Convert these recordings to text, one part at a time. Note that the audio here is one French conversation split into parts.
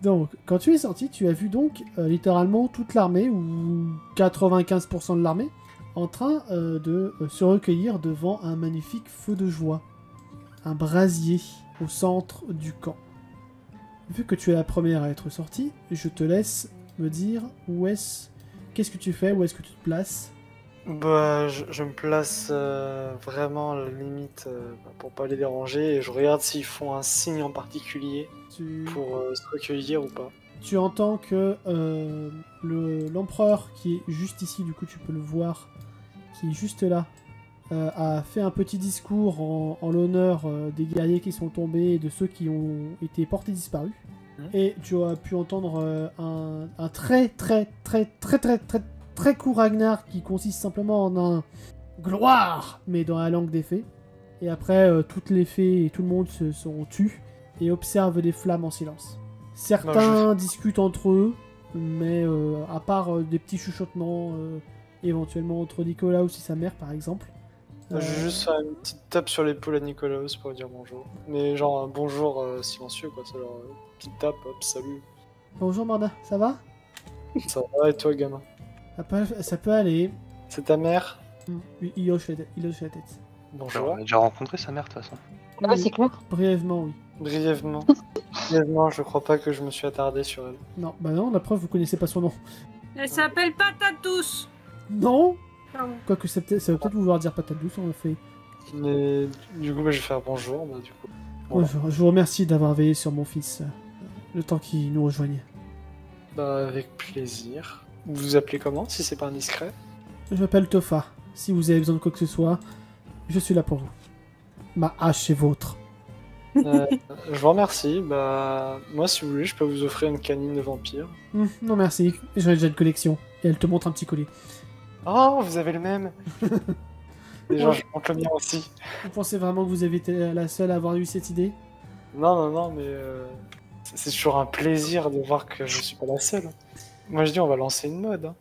Donc, quand tu es sorti, tu as vu donc littéralement toute l'armée, ou 95% de l'armée, en train de se recueillir devant un magnifique feu de joie. Un brasier au centre du camp. Vu que tu es la première à être sortie, je te laisse me dire où est-ce... Qu'est-ce que tu fais, où est-ce que tu te places. Bah, je me place vraiment à la limite pour pas les déranger et je regarde s'ils font un signe en particulier pour se recueillir ou pas. Tu entends que l'empereur qui est juste ici, du coup tu peux le voir, qui est juste là, a fait un petit discours en l'honneur des guerriers qui sont tombés et de ceux qui ont été portés disparus. Et tu as pu entendre un très court Ragnar qui consiste simplement en un gloire, mais dans la langue des fées. Et après, toutes les fées et tout le monde se sont tus et observent les flammes en silence. Certains discutent entre eux, mais à part des petits chuchotements, éventuellement entre Nicolas et sa mère par exemple. Je vais juste faire une petite tape sur l'épaule à Nicolas pour dire bonjour. Mais genre un bonjour silencieux quoi, c'est genre petite tape, hop, salut. Bonjour Marda, ça va? Ça va et toi gamin? Ça peut aller. C'est ta mère? Il hoche la tête. Bonjour. On a déjà rencontré sa mère de toute façon. Ah ouais, c'est clair. Brièvement, oui. Brièvement. Brièvement, je crois pas que je me suis attardé sur elle. Non, bah non, la preuve, vous connaissez pas son nom. Elle s'appelle Patate Douce. Non. Pardon. Quoique ça veut peut-être vouloir dire patate douce, en fait. Mais du coup, bah, je vais faire bonjour, bah du coup. Voilà. Ouais, je vous remercie d'avoir veillé sur mon fils le temps qu'il nous rejoigne. Bah avec plaisir. Vous vous appelez comment, si c'est pas indiscret? Je m'appelle Tofa. Si vous avez besoin de quoi que ce soit, je suis là pour vous. Ma hache est vôtre. Je vous remercie. Bah moi, si vous voulez, je peux vous offrir une canine de vampire. Non merci, j'en ai déjà une collection. Et elle te montre un petit collier. Oh, vous avez le même. Déjà, je montre le mien aussi. Vous pensez vraiment que vous avez été la seule à avoir eu cette idée? Non, mais c'est toujours un plaisir de voir que je suis pas la seule. Moi, je dis, on va lancer une mode. Hein.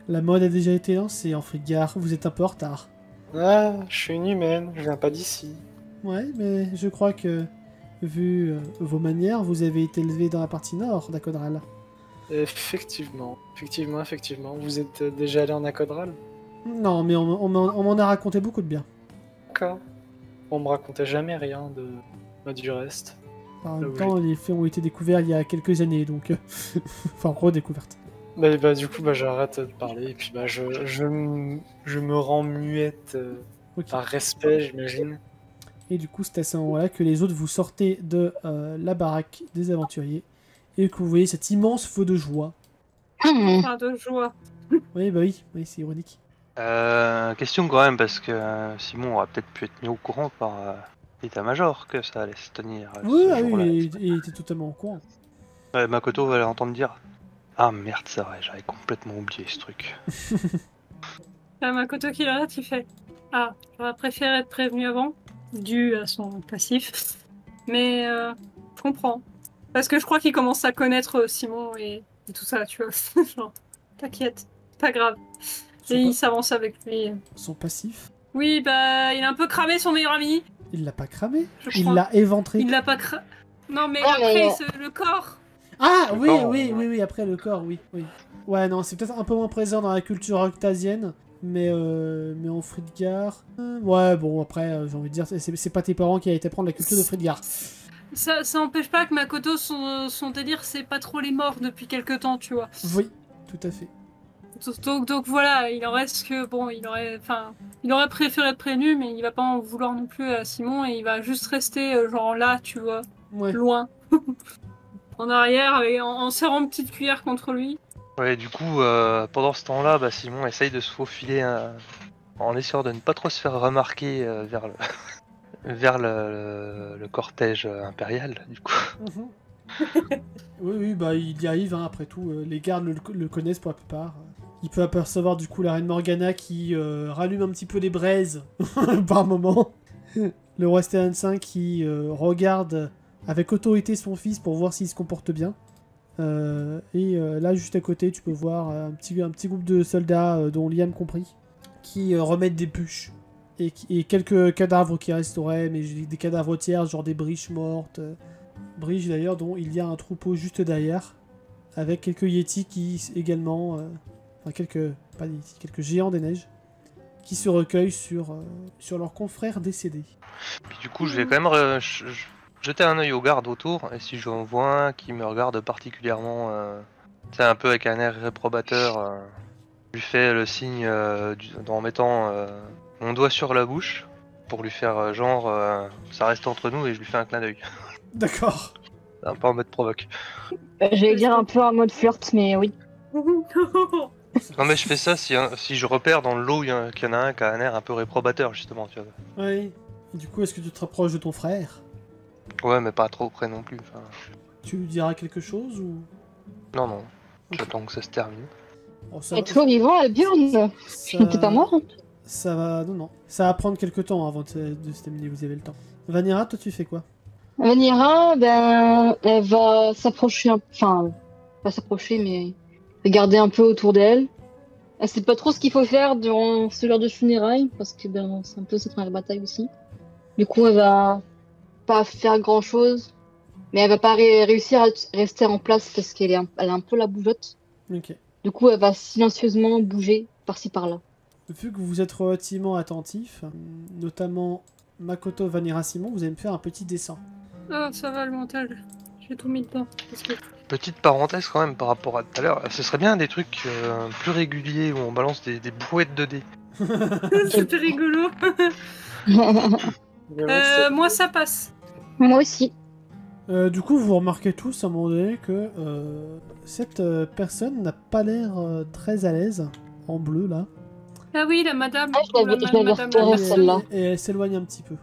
La mode a déjà été lancée en Friggar, vous êtes un peu en retard. Ah, je suis une humaine, je viens pas d'ici. Ouais, mais je crois que, vu vos manières, vous avez été élevé dans la partie nord d'Akodral. Effectivement. Vous êtes déjà allé en Akodral? Non, mais on m'en a raconté beaucoup de bien. D'accord. On me racontait jamais rien du reste. En même temps, les faits ont été découverts il y a quelques années, donc... enfin, redécouvertes. Bah, du coup, bah, j'arrête de parler, et puis bah, je me rends muette par respect, j'imagine. Et du coup, c'est à ce moment-là que les autres vous sortez de la baraque des aventuriers, et que vous voyez cet immense feu de joie. Enfin, de joie. Oui, bah oui, c'est ironique. Question quand même, parce que Simon aurait peut-être pu être mis au courant par l'état-major que ça allait se tenir. Oui, il était totalement au courant. Ouais, Makoto va l'entendre dire. Ah merde, c'est vrai, j'avais complètement oublié ce truc. T'as Makoto qui l'arrête, il fait Ah, j'aurais préféré être prévenu avant, dû à son passif. Mais je comprends. Parce que je crois qu'il commence à connaître Simon et tout ça, tu vois. Genre, t'inquiète, pas grave. Et il s'avance avec lui. Son passif? Oui, bah, il a un peu cramé son meilleur ami. Il l'a pas cramé? Je Il crois. l'a éventré? Il l'a pas cramé. Non, mais après, le corps. Ah, Le oui, corps, oui, après le corps, oui. Ouais, non, c'est peut-être un peu moins présent dans la culture octasienne, mais en Frithgar... ouais, bon, après, j'ai envie de dire, c'est pas tes parents qui a été prendre la culture de Frithgar. Ça empêche pas que Makoto, son délire, c'est pas trop les morts depuis quelque temps, tu vois. Oui, tout à fait. Donc voilà, il en reste que, bon, il aurait préféré être prévenu, mais il va pas en vouloir non plus à Simon, et il va juste rester, genre là, tu vois, loin. En arrière, en serrant une petite cuillère contre lui. Ouais, du coup, pendant ce temps-là, bah, Simon essaye de se faufiler en essayant de ne pas trop se faire remarquer vers le cortège impérial, du coup. Oui, bah il y arrive, hein, après tout. Les gardes le connaissent pour la plupart. Il peut apercevoir du coup la reine Morgana qui rallume un petit peu les braises par moment. Le roi Stéphane V qui regarde avec autorité son fils pour voir s'il se comporte bien. Là, juste à côté, tu peux voir un petit groupe de soldats, dont Liam compris, qui remettent des bûches. Et quelques cadavres qui resteraient, mais des cadavres tiers, genre des briches mortes, Bridge d'ailleurs, dont il y a un troupeau juste derrière, avec quelques Yétis qui également, enfin quelques géants des neiges, qui se recueillent sur leurs confrères décédés. Puis du coup, je vais quand même jeter un œil aux gardes autour, et si j'en vois un qui me regarde particulièrement, c'est un peu avec un air réprobateur, je lui fais le signe en mettant mon doigt sur la bouche, pour lui faire ça reste entre nous, et je lui fais un clin d'œil. D'accord. Un peu en mode provoque. J'allais dire un peu en mode flirt, mais oui. Non mais je fais ça si je repère dans le lot qu'il y en a un qui a un air un peu réprobateur justement, tu vois. Oui. Et du coup, est-ce que tu te rapproches de ton frère? Ouais, mais pas trop près non plus. Enfin... Tu lui diras quelque chose ou... Non, j'attends que ça se termine. Oh, ça... Et toujours vivant, Björn. T'es pas mort hein? Ça va... Non. Ça va prendre quelques temps avant de se terminer, vous avez le temps. Vanira, toi tu fais quoi? Vanira, elle va s'approcher, enfin, pas s'approcher, mais regarder un peu autour d'elle. Elle sait pas trop ce qu'il faut faire durant ce genre de funérailles, parce que c'est un peu sa première bataille aussi. Du coup, elle va pas faire grand chose, mais elle va pas réussir à rester en place parce qu'elle elle a un peu la bougeotte. Ok. Du coup, elle va silencieusement bouger par-ci par-là. Vu que vous êtes relativement attentif, notamment Makoto, Vanira, Simon, vous allez me faire un petit dessin. Oh, ça va le mental. J'ai tout mis dedans. Petite parenthèse quand même par rapport à tout à l'heure, ce serait bien des trucs plus réguliers où on balance des brouettes de dés. C'était rigolo. Moi ça passe. Moi aussi. Du coup, vous remarquez tous à un moment donné que cette personne n'a pas l'air très à l'aise, en bleu là. Ah oui, la madame. Je l'avais repérée celle-là. Et elle s'éloigne un petit peu.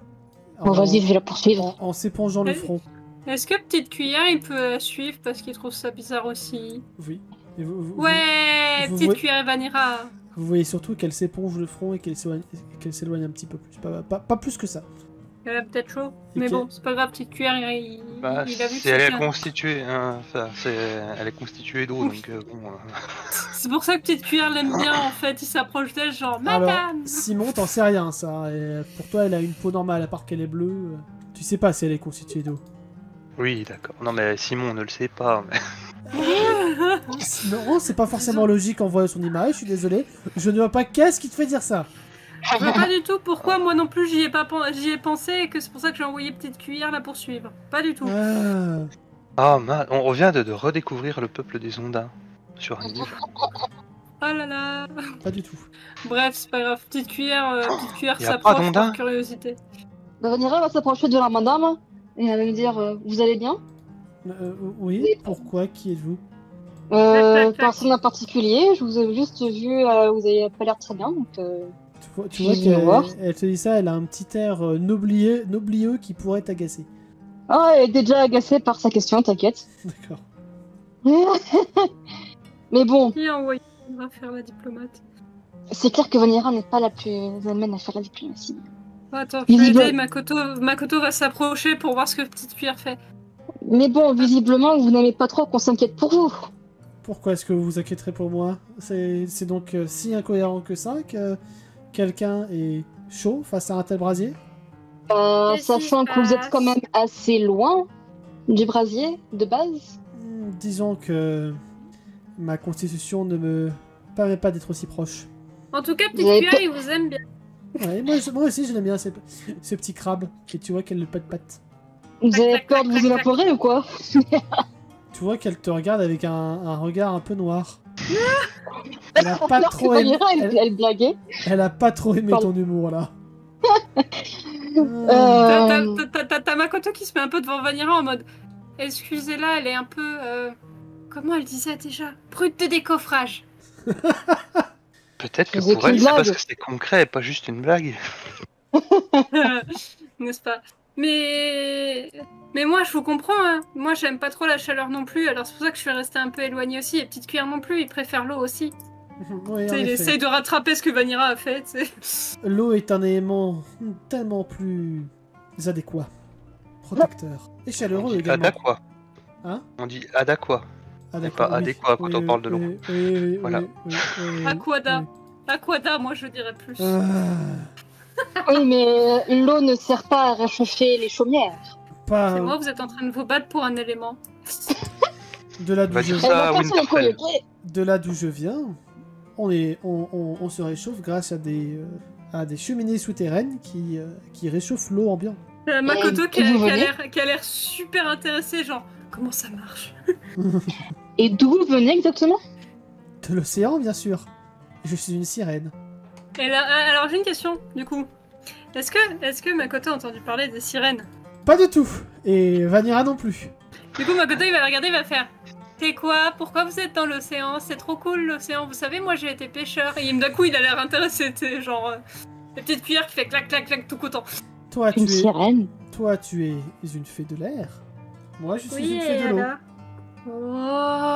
Bon, vas-y, je vais la poursuivre. En s'épongeant le front. Est-ce que Petite Cuillère, il peut la suivre parce qu'il trouve ça bizarre aussi? Oui. Et ouais, Petite Cuillère et Vanira. Vous voyez surtout qu'elle s'éponge le front et qu'elle s'éloigne un petit peu plus. Pas plus que ça. Elle a peut-être chaud. Mais bon, c'est pas grave, Petite Cuillère, il a vu que elle est constituée, hein, elle est constituée d'eau, donc bon... C'est pour ça que Petite Cuillère l'aime bien, en fait. Il s'approche d'elle, genre, madame. Alors, Simon, t'en sais rien, ça. Et pour toi, elle a une peau normale, à part qu'elle est bleue. Tu sais pas si elle est constituée d'eau. Oui, d'accord. Non, mais Simon ne le sait pas. Mais... Non, c'est pas forcément logique en voyant son image, je suis désolé. Je ne vois pas qu'est-ce qui te fait dire ça. Je vois pas du tout pourquoi moi non plus j'y ai pensé et que c'est pour ça que j'ai envoyé Petite Cuillère la poursuivre. Pas du tout. Ah, on revient de redécouvrir le peuple des Ondins sur un livre. Oh là là. Pas du tout. Bref, c'est pas grave. Petite Cuillère pas s'approche par curiosité. Vanira va s'approcher de la madame et elle va me dire vous allez bien? Oui, pourquoi? Qui êtes-vous? Personne en particulier, je vous ai juste vu, vous avez pas l'air très bien, donc... Tu vois qu'elle te dit ça, elle a un petit air noblieux qui pourrait t'agacer. Ah, elle est déjà agacée par sa question, t'inquiète. D'accord. Mais bon... Qui a envoyé? On va faire la diplomate. C'est clair que Vanira n'est pas la plus amène à faire la diplomatie. Attends, je vais aider, Makoto va s'approcher pour voir ce que Petite Cuillère fait. Mais bon, visiblement, vous n'aimez pas trop qu'on s'inquiète pour vous. Pourquoi est-ce que vous vous inquiéterez pour moi? C'est donc si incohérent que ça que quelqu'un est chaud face à un tel brasier? Sachant que vous êtes quand même assez loin du brasier, de base. Disons que ma constitution ne me permet pas d'être aussi proche. En tout cas, Petite Cuillère, il vous aime bien. Ouais, moi aussi, je l'aime bien, ce petit crabe. Et tu vois qu'elle le patte. Vous avez peur de vous évaporer ou quoi? Tu vois qu'elle te regarde avec un regard un peu noir. Elle a pas trop aimé... Elle blaguait. Elle a pas trop aimé ton humour, là. T'as Makoto qui se met un peu devant Vanira en mode... Excusez-la, elle est un peu... Comment elle disait déjà? Brute de décoffrage. Peut-être que pour elle, c'est parce que c'est concret et pas juste une blague. N'est-ce pas? Mais moi, je vous comprends, hein. Moi, j'aime pas trop la chaleur non plus, alors c'est pour ça que je suis restée un peu éloignée aussi. Et Petite Cuillère non plus, il préfère l'eau aussi. Oui, il essaye de rattraper ce que Vanira a fait, tu sais. L'eau est un élément tellement plus adéquat, protecteur et chaleureux également. Adéquat. Hein? On dit adéquat. Pas adéquat quand on parle de l'eau. Voilà. Aquada, moi je dirais plus. Oui, mais l'eau ne sert pas à réchauffer les chaumières. Pas C'est moi, vous êtes en train de vous battre pour un élément. de là d'où Va je dire viens. ça à Elle va faire son Winterfell. coyote. De là d'où je viens, on se réchauffe grâce à des cheminées souterraines qui réchauffent l'eau ambiante. Makoto qui et vous a venez l'air super intéressé, genre, comment ça marche? Et d'où vous venez exactement? De l'océan, bien sûr. Je suis une sirène. Et là, alors j'ai une question, du coup. Est-ce que Makoto a entendu parler des sirènes? Pas du tout. Et Vanira non plus. Du coup, Makoto, il va la regarder, il va faire... C'est quoi? Pourquoi vous êtes dans l'océan? C'est trop cool, l'océan. Vous savez, moi, j'ai été pêcheur. Et d'un coup, il a l'air intéressé, tu sais, genre... la petite cuillère qui fait clac, clac, clac, tout content. Toi, Une sirène. Toi, tu es une fée de l'air. Moi, je suis Oui, une fée de et l'eau. là...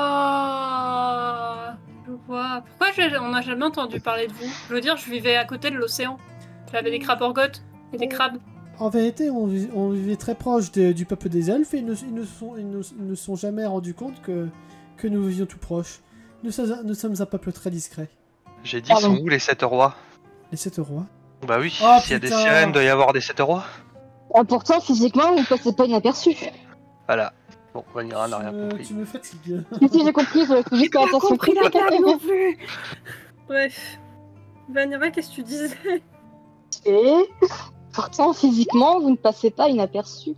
Oh, je vois. Pourquoi on n'a jamais entendu parler de vous? Je veux dire, je vivais à côté de l'océan. J'avais des crabes orgotes et des crabes. En vérité, on vivait très proche du peuple des elfes et ils ne sont jamais rendus compte que nous vivions tout proches. Nous sommes un peuple très discret. J'ai dit, Pardon. sont où les 7 rois? Les 7 rois. Bah oui, Oh, s'il y a des putain. sirènes, il doit y avoir des 7 rois. Pourtant, physiquement, vous passez pas inaperçu. Voilà. Bon, Vanira n'a rien compris. Tu me fatigues. Si j'ai compris, je fais juste J'ai pas attention. compris la blague non plus. Bref. Vanira, qu'est-ce que tu disais? Et pourtant, physiquement, vous ne passez pas inaperçu.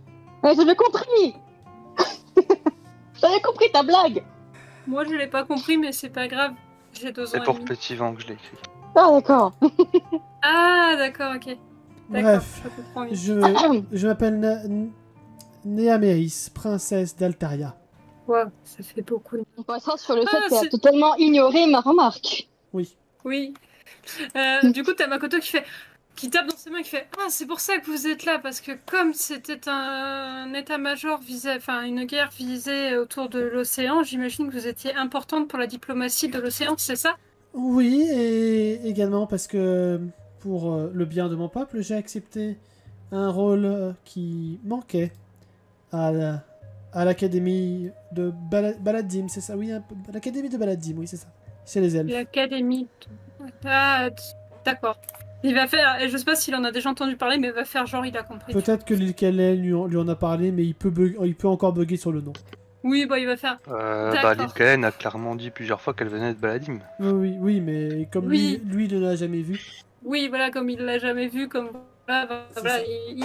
Ouais, j'avais compris. J'avais compris ta blague. Moi, je l'ai pas compris, mais c'est pas grave. J'ai 2 ans C'est et pour demi. Petit Vent que je l'ai écrit. Ah, d'accord. Ah, d'accord, ok. D'accord, Bref, je comprends mieux. je m'appelle Néaméris, princesse d'Altaria. Wow, ça fait beaucoup. On passera sur le Ah, fait qu'elle a c'est- totalement ignoré ma remarque. Oui. Oui. Du coup, t'as Makoto qui tape dans ses mains et qui fait Ah, c'est pour ça que vous êtes là, parce que comme c'était un état-major une guerre visée autour de l'océan, j'imagine que vous étiez importante pour la diplomatie de l'océan, c'est ça? Oui, et également parce que pour le bien de mon peuple, j'ai accepté un rôle qui manquait à l'académie de Baladim, c'est ça? Oui, l'académie de Baladim, oui, c'est ça. C'est les elfes. L'académie. Ah, d'accord. Il va faire, et je sais pas s'il en a déjà entendu parler, mais il va faire genre il a compris. Peut-être que l'île Kellen lui en a parlé, mais il peut encore bugger sur le nom. Oui, bah il va faire. Bah, D'accord. Lil Kalen a clairement dit plusieurs fois qu'elle venait de Baladim. Oui, mais comme Oui. lui ne l'a jamais vu. Oui, voilà, comme il l'a jamais vu, comme voilà, C'est voilà, ça.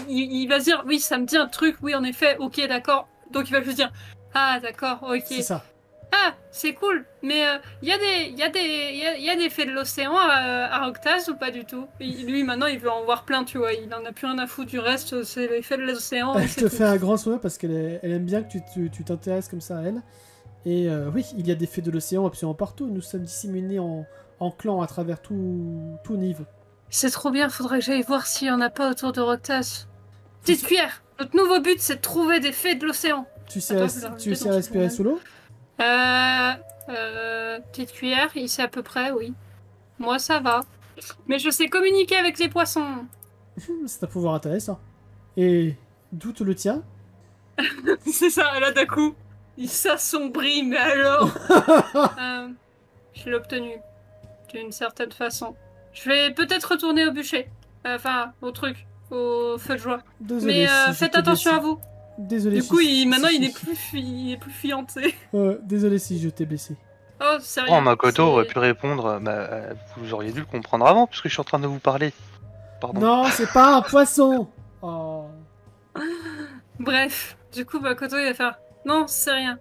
il va se dire oui, ça me dit un truc, oui, en effet, ok, d'accord. Donc il va juste dire ah, d'accord, ok. C'est ça. Ah, c'est cool, mais il y a des fées de l'océan à Roctaz ou pas du tout? Lui, maintenant, il veut en voir plein, tu vois. Il en a plus rien à foutre du reste, c'est les fées de l'océan. et Elle c'est te tout. fait un grand sourire parce qu'elle aime bien que tu t'intéresses comme ça à elle. Et oui, il y a des fées de l'océan absolument partout. Nous sommes disséminés en clans à travers tout Nive. C'est trop bien, faudrait que j'aille voir s'il y en a pas autour de Roctaz. Petite cuillère, notre nouveau but, c'est de trouver des fées de l'océan. Tu sais, Attends, je vais la rajouter dans respirer ce sous l'eau? Petite cuillère, il sait à peu près, oui. Moi, ça va. Mais je sais communiquer avec les poissons. C'est un pouvoir intéressant. Et d'où te le tien? C'est ça, et là d'un coup, il s'assombrit, mais alors je l'ai obtenu, d'une certaine façon. Je vais peut-être retourner au bûcher. Enfin, au truc, au feu de joie. Désolé Mais si je faites t'ai attention blessé. à vous. Désolé Du si- coup, si- maintenant, si- il est plus fuyant, tu sais. Désolé si je t'ai blessé. Oh, sérieux. Oh, Makoto c'est- aurait pu répondre, bah, vous auriez dû le comprendre avant, puisque je suis en train de vous parler. Pardon. Non, c'est pas un poisson. Oh. Bref, du coup, Makoto, il va faire non, c'est rien.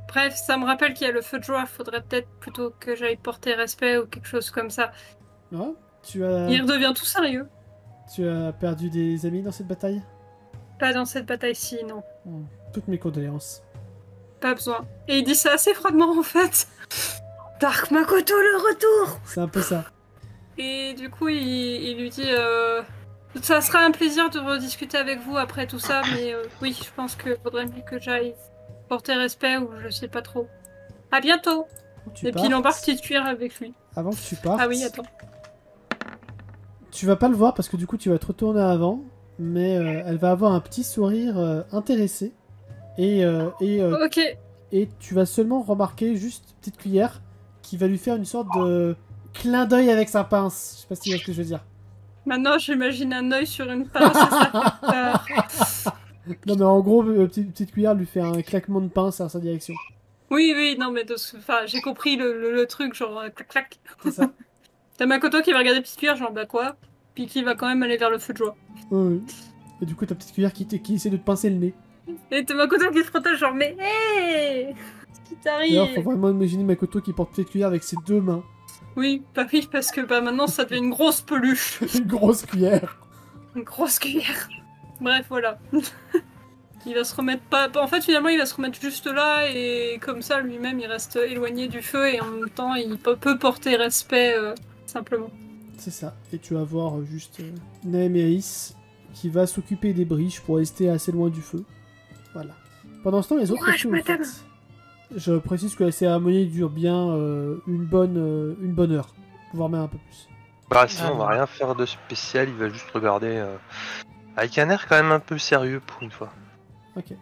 Bref, ça me rappelle qu'il y a le feu de joie. Faudrait peut-être plutôt que j'aille porter respect ou quelque chose comme ça. Ah, tu as Il redevient tout sérieux. perdu des amis dans cette bataille? Pas dans cette bataille-ci, non. Toutes mes condoléances. Pas besoin. Et il dit ça assez froidement, en fait. Dark Makoto, le retour! C'est un peu ça. Et du coup, il lui dit ça sera un plaisir de rediscuter avec vous après tout ça, mais oui, je pense qu'il faudrait mieux que j'aille porter respect ou je sais pas trop. À bientôt! Et puis il embarque petite cuillère avec lui. Avant que tu partes, Ah oui, attends. tu vas pas le voir parce que du coup tu vas te retourner avant, mais elle va avoir un petit sourire intéressé. Et Ok. tu vas seulement remarquer juste petite cuillère qui va lui faire une sorte de clin d'œil avec sa pince. Je sais pas si tu vois ce que je veux dire. Maintenant, j'imagine un œil sur une pince et ça fait peur. Non, mais en gros, petite cuillère lui fait un claquement de pince à sa direction. Oui, non, mais enfin, j'ai compris le truc, genre clac clac. C'est ça. T'as Makoto qui va regarder Petite Cuillère, genre bah quoi? Puis qui va quand même aller vers le feu de joie. Et du coup, ta petite cuillère qui essaie de te pincer le nez. Et t'as Makoto qui se protège, genre mais hé! Ce qui D'ailleurs, faut t'arrive? vraiment imaginer Makoto qui porte petite cuillère avec ses 2 mains. Oui, bah oui, parce que bah maintenant ça devient une grosse peluche. Une grosse cuillère. Une grosse cuillère. Bref, voilà. Il va se remettre pas. En fait, finalement, il va se remettre juste là et comme ça, lui-même, il reste éloigné du feu et en même temps, il peut porter respect simplement. C'est ça. Et tu vas voir juste Naem et Aïs qui va s'occuper des briches pour rester assez loin du feu. Voilà. Pendant ce temps, les autres, Courage, qu'est-ce que vous madame. faites? Je précise que la cérémonie dure bien une bonne heure, voire même un peu plus. Bah sinon on va rien faire de spécial, il va juste regarder avec un air quand même un peu sérieux pour une fois. Ok.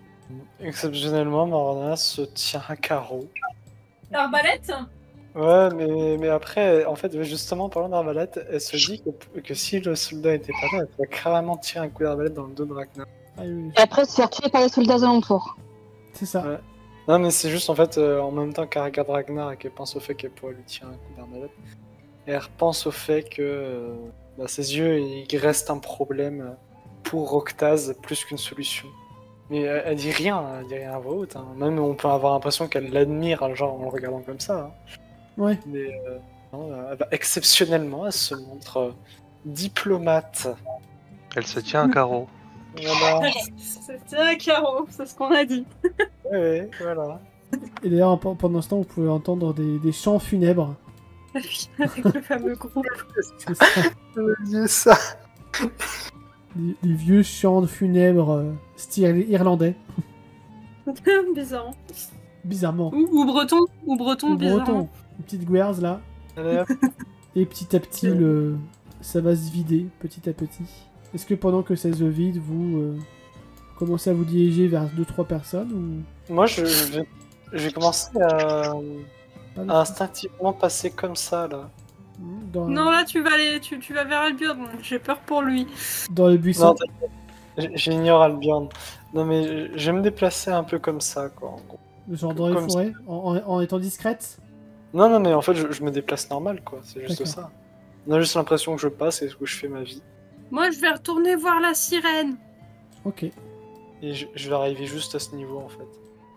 Exceptionnellement, Morna se tient à carreau. L'arbalète? Ouais, mais après, en fait, justement, parlant d'arbalète, elle se dit que si le soldat était pas là, elle pourrait carrément tirer un coup d'arbalète dans le dos de Ragnar. Ah, oui. Et après se faire tuer par les soldats alentours. C'est ça. Ouais. Non, mais c'est juste en fait, en même temps qu'elle regarde Ragnar et qu'elle pense au fait qu'elle pourrait lui tirer un coup d'arbalète, et elle repense au fait que ses yeux, il reste un problème pour Roctaz plus qu'une solution. Mais elle dit rien à voix haute. Hein. Même on peut avoir l'impression qu'elle l'admire, genre en le regardant comme ça. Hein. Ouais. Mais non, exceptionnellement, elle se montre diplomate. Elle se tient à carreau. Voilà. C'était un carreau, c'est ce qu'on a dit. Ouais, voilà. Et d'ailleurs, pendant ce temps, vous pouvez entendre des chants funèbres. Avec le fameux groupe. C'est ça. C'est ça. Des vieux chants funèbres style irlandais. Bizarre. Bizarrement. Ou breton, bizarrement. Breton. Une petite guerre là. Allez, hop. Et petit à petit, ça va se vider, petit à petit. Est-ce que pendant que ça se vide, vous commencez à vous diriger vers 2-3 personnes ou... Moi, je vais commencer à Pas du instinctivement passer comme ça, là. tout. Dans, Non, là, tu vas vers Albion. J'ai peur pour lui. dans le buisson. Non, j'ignore Albion. Non, mais je vais me déplacer un peu comme ça, quoi. En gros. Genre dans les comme forêts, en étant discrète. Non, mais en fait, je me déplace normal, quoi. C'est juste D'accord. ça. On a juste l'impression que je passe et que je fais ma vie. Moi, je vais retourner voir la sirène. Ok. Et je vais arriver juste à ce niveau, en fait.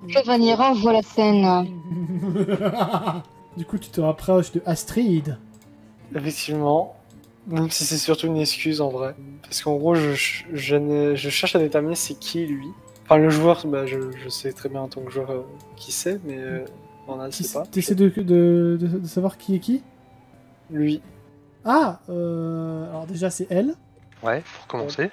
Que Vanira voit la scène. Du coup, tu te rapproches de Astrid. Effectivement. Même si c'est surtout une excuse, en vrai. Parce qu'en gros, je cherche à déterminer c'est qui, lui. Enfin, le joueur, je sais très bien en tant que joueur qui c'est, mais on ne sait pas. T'essaies de savoir qui est qui. Lui. Ah, alors déjà c'est elle. Ouais, pour commencer.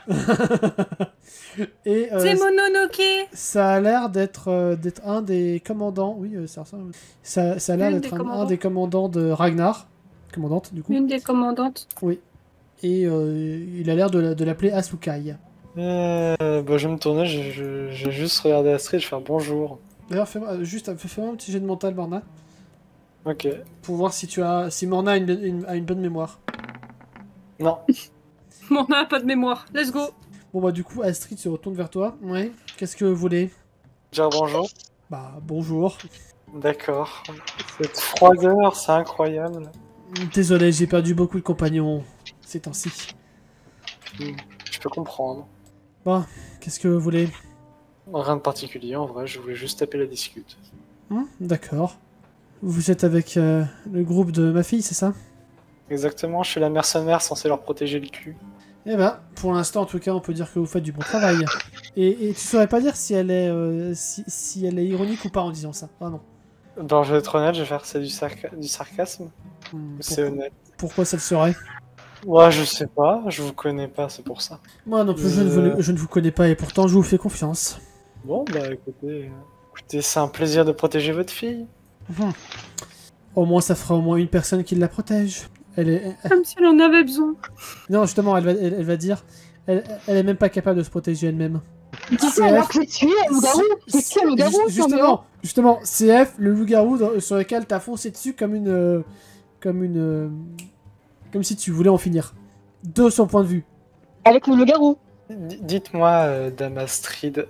Et C'est Mononoke. ça a l'air d'être un des commandants. Oui, ça ressemble. Ça a l'air L'une d'être des un commandants. des commandants de Ragnar. Commandante, du coup. L'une des commandantes. Oui. Et il a l'air de l'appeler Asukai. Je vais me tourner, je vais juste regarder Astrid, je vais faire bonjour. D'ailleurs, fais-moi un petit jet de mental, Morna. Ok. Pour voir si Morna a une bonne mémoire. Non. Bon, on n'a pas de mémoire. Let's go. Bon, bah, du coup, Astrid se retourne vers toi. Ouais. Qu'est-ce que vous voulez? Dire bonjour. Bah, bonjour. D'accord. Cette froideur, c'est incroyable. Désolé, j'ai perdu beaucoup de compagnons ces temps-ci. Je peux comprendre. Bon, qu'est-ce que vous voulez? Rien de particulier, en vrai, je voulais juste taper la discute. D'accord. Vous êtes avec le groupe de ma fille, c'est ça? Exactement, je suis la mercenaire censée leur protéger le cul. Eh ben, pour l'instant, en tout cas, on peut dire que vous faites du bon travail. Et tu saurais pas dire si elle est, si elle est ironique ou pas en disant ça. Ah non. Ben, je vais être honnête, je vais faire c'est du sarcasme. C'est honnête. Pourquoi ça le serait? Ouais, je sais pas, je vous connais pas, c'est pour ça. Moi non plus, je ne vous connais pas et pourtant je vous fais confiance. Bon, bah écoutez, c'est un plaisir de protéger votre fille. Au moins, ça fera au moins une personne qui la protège. Comme si elle en avait besoin. Non, justement, elle va dire... Elle est même pas capable de se protéger elle-même. Dis ça alors que tu es un loup-garou. Tu es un loup-garou, Justement, CF, le loup-garou sur lequel t'as foncé dessus comme si tu voulais en finir. De son point de vue. Avec le loup-garou. Dites-moi, Dame Astrid,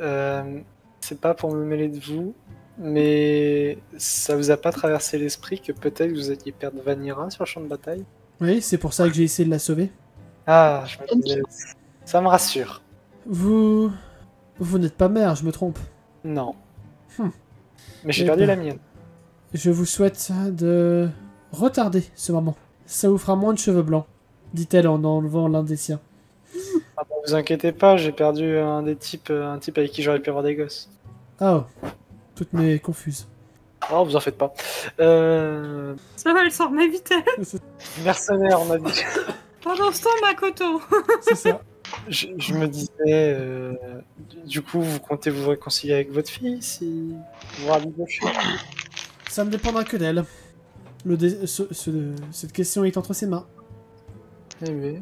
c'est pas pour me mêler de vous, mais ça vous a pas traversé l'esprit que peut-être vous alliez perdre Vanira sur le champ de bataille? Oui, c'est pour ça que j'ai essayé de la sauver. Ah, je me disais, ça me rassure. Vous... Vous n'êtes pas mère, je me trompe. Non. Hmm. Mais j'ai Eh perdu ben. la mienne. Je vous souhaite de retarder ce moment. Ça vous fera moins de cheveux blancs, dit-elle en enlevant l'un des siens. Ah, bah, vous inquiétez pas, j'ai perdu un type avec qui j'aurais pu avoir des gosses. Oh, toutes mes confuses. Oh, vous en faites pas. Ça va, elle s'en remet vite. Mercenaire, on a dit. Pendant ce temps, Makoto. C'est ça. Je me disais, du coup, vous comptez vous réconcilier avec votre fille si vous rabibocher? Ça ne dépendra que d'elle. Cette question est entre ses mains. Eh oui.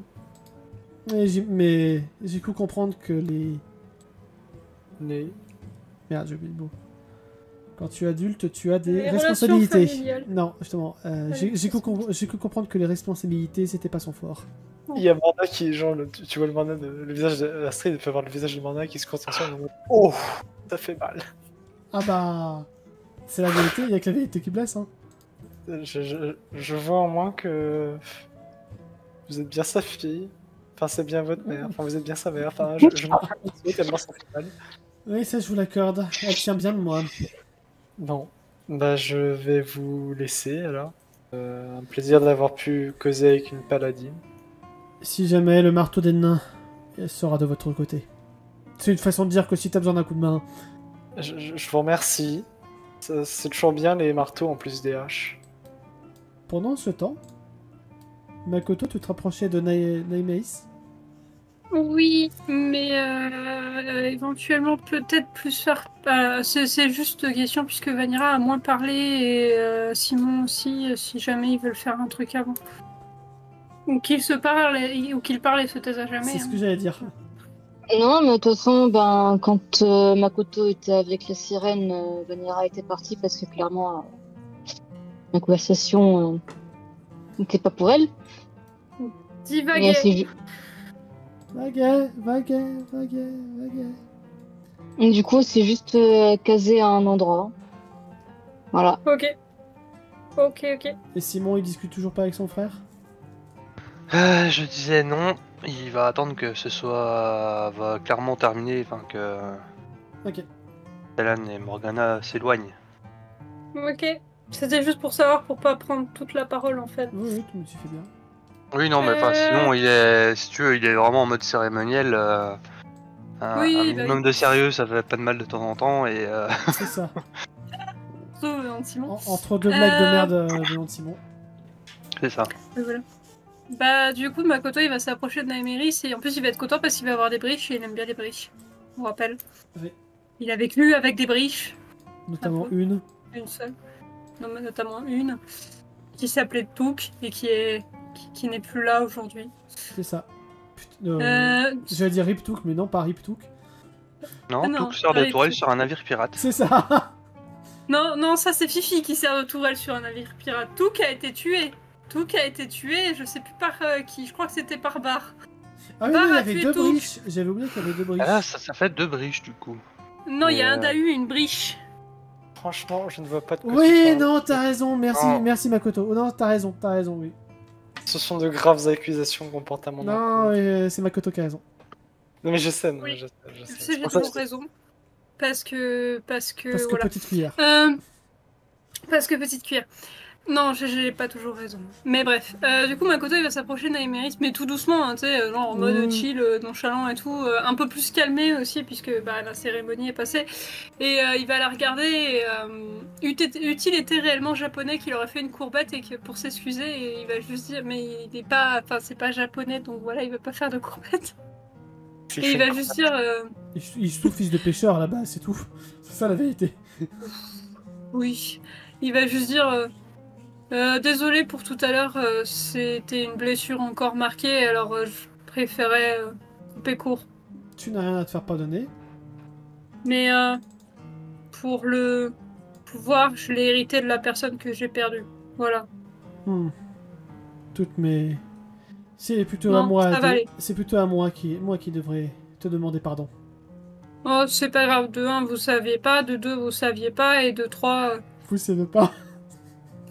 Mais j'ai cru comprendre que les... Les... Merde, j'ai oublié le mot. Quand tu es adulte, tu as des Les responsabilités. relations familiales. Non, justement. J'ai cru comprendre que les responsabilités, c'était pas son fort. Il y a Morna qui, genre, tu vois le visage d'Astrid, il peut avoir le visage de Morna qui se concentre en mode oh, ça fait mal. Ah bah... C'est la vérité, il y a que la vérité qui blesse, hein. Je vois en moins que vous êtes bien sa fille. Enfin, c'est bien votre mère. Enfin, vous êtes bien sa mère. Enfin, je m'en rappelle tellement ça fait mal. Oui, ça je vous l'accorde. Elle tient bien de moi. Bon, bah je vais vous laisser alors. Un plaisir d'avoir pu causer avec une paladine. Si jamais le marteau des nains sera de votre côté. C'est une façon de dire que si t'as besoin d'un coup de main... Je vous remercie. C'est toujours bien les marteaux en plus des haches. Pendant ce temps, Makoto, tu te rapprochais de Naimeis. Oui, mais éventuellement peut-être plus faire. C'est juste une question puisque Vanira a moins parlé et Simon aussi, si jamais ils veulent faire un truc avant. Ou qu'ils se parlent, ou qu'ils parlent et se taisent à jamais. C'est ce hein. que j'allais dire. Non, mais de toute façon, ben, quand Makoto était avec la sirène, Vanira était partie parce que clairement, la conversation n'était pas pour elle. Mais Divaguer. Vaguet. Et du coup, c'est juste casé à un endroit. Voilà. Ok. Et Simon, il discute toujours pas avec son frère? Je disais non, il va attendre que ce soit va clairement terminer, enfin que Ok. Alan et Morgana s'éloignent. Ok. C'était juste pour savoir, pour pas prendre toute la parole en fait. Oui, tu fais bien. Oui, non, mais enfin, sinon, il est, si tu veux, il est vraiment en mode cérémoniel. Un minimum de sérieux, ça fait pas de mal de temps en temps, et C'est ça. Sauf Simon. Entre deux blagues de merde de nom de Simon. c'est ça. Voilà. Bah, du coup, Makoto il va s'approcher de Naemeris et en plus il va être content parce qu'il va avoir des briches et il aime bien les briches. On rappelle. Oui. Il a vécu avec des briches. Notamment Ah bon une. Une seule. Non, mais notamment une. Qui s'appelait Touk et qui n'est plus là aujourd'hui. C'est ça. J'allais dire Riptouk, mais non, pas Riptouk. Non, non, tout sort de allez, tourelle tout. sur un navire pirate. C'est ça. Non, ça c'est Fifi qui sert de tourelle sur un navire pirate. Touk a été tué. Je sais plus par qui. Je crois que c'était par Bar. Ah oui, Bar il y a avait tué deux Touk. briches. J'avais oublié qu'il y avait deux briches. Ah, ça fait 2 briches du coup. Non, il y a un Dahu, une briche. Franchement, je ne vois pas de quoi tu Oui, parles. non, t'as raison. Merci, Non. merci Makoto. Oh, non, t'as raison, oui. Ce sont de graves accusations qu'on porte à mon Non, encontre. c'est Makoto qui a raison. Non, mais je sais, Oui. je sais. C'est j'ai pour ça toujours raison. Parce que Parce que voilà. petite cuillère. Parce que petite cuillère. Non, j'ai pas toujours raison. Mais bref, du coup, Makoto il va s'approcher de Naemeris, mais tout doucement, hein, tu sais, genre en mode chill, nonchalant et tout, un peu plus calmé aussi, puisque bah, la cérémonie est passée. Et il va la regarder, et eût-il été réellement japonais qu'il aurait fait une courbette et que pour s'excuser, et il va juste dire, mais il est pas, enfin, c'est pas japonais, donc voilà, il va pas faire de courbette. Et il va juste dire. Il se trouve fils de pêcheur là-bas, c'est tout. C'est ça la vérité. Oui. Il va juste dire. Désolé pour tout à l'heure, c'était une blessure encore marquée, alors je préférais couper court. Tu n'as rien à te faire pardonner. Mais pour le pouvoir, je l'ai hérité de la personne que j'ai perdue. Voilà. Toutes mes... C'est plutôt Non, à moi. ça va aller. C'est plutôt à moi qui devrait te demander pardon. Oh, c'est pas grave. De 1, vous saviez pas. De 2, vous saviez pas. Et de 3, Vous savez pas.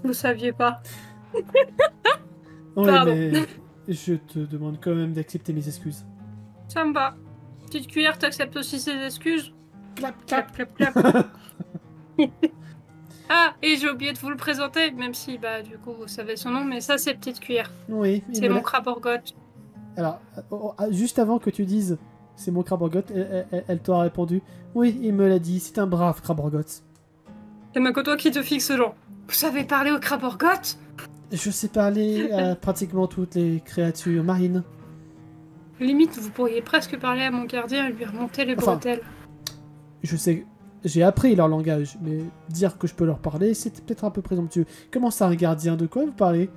vous saviez pas. Ouais, Pardon. mais je te demande quand même d'accepter mes excuses. Ça me va. Petite cuillère, t'acceptes aussi ses excuses? Clap, Clap, clap. clap, clap. Ah, et j'ai oublié de vous le présenter, même si, bah, du coup, vous savez son nom, mais ça, c'est Petite Cuillère. Oui, C'est mon craborgotte. Alors, juste avant que tu dises c'est mon craborgotte, elle t'aura répondu oui, il me l'a dit, c'est un brave craborgotte. C'est Makoto qui te fixe, genre. Vous savez parler au craborgotte? Je sais parler à pratiquement toutes les créatures marines. Limite, vous pourriez presque parler à mon gardien et lui remonter les Enfin, bretelles. Je sais, j'ai appris leur langage, mais dire que je peux leur parler, c'est peut-être un peu présomptueux. Comment ça, un gardien? De quoi vous parlez?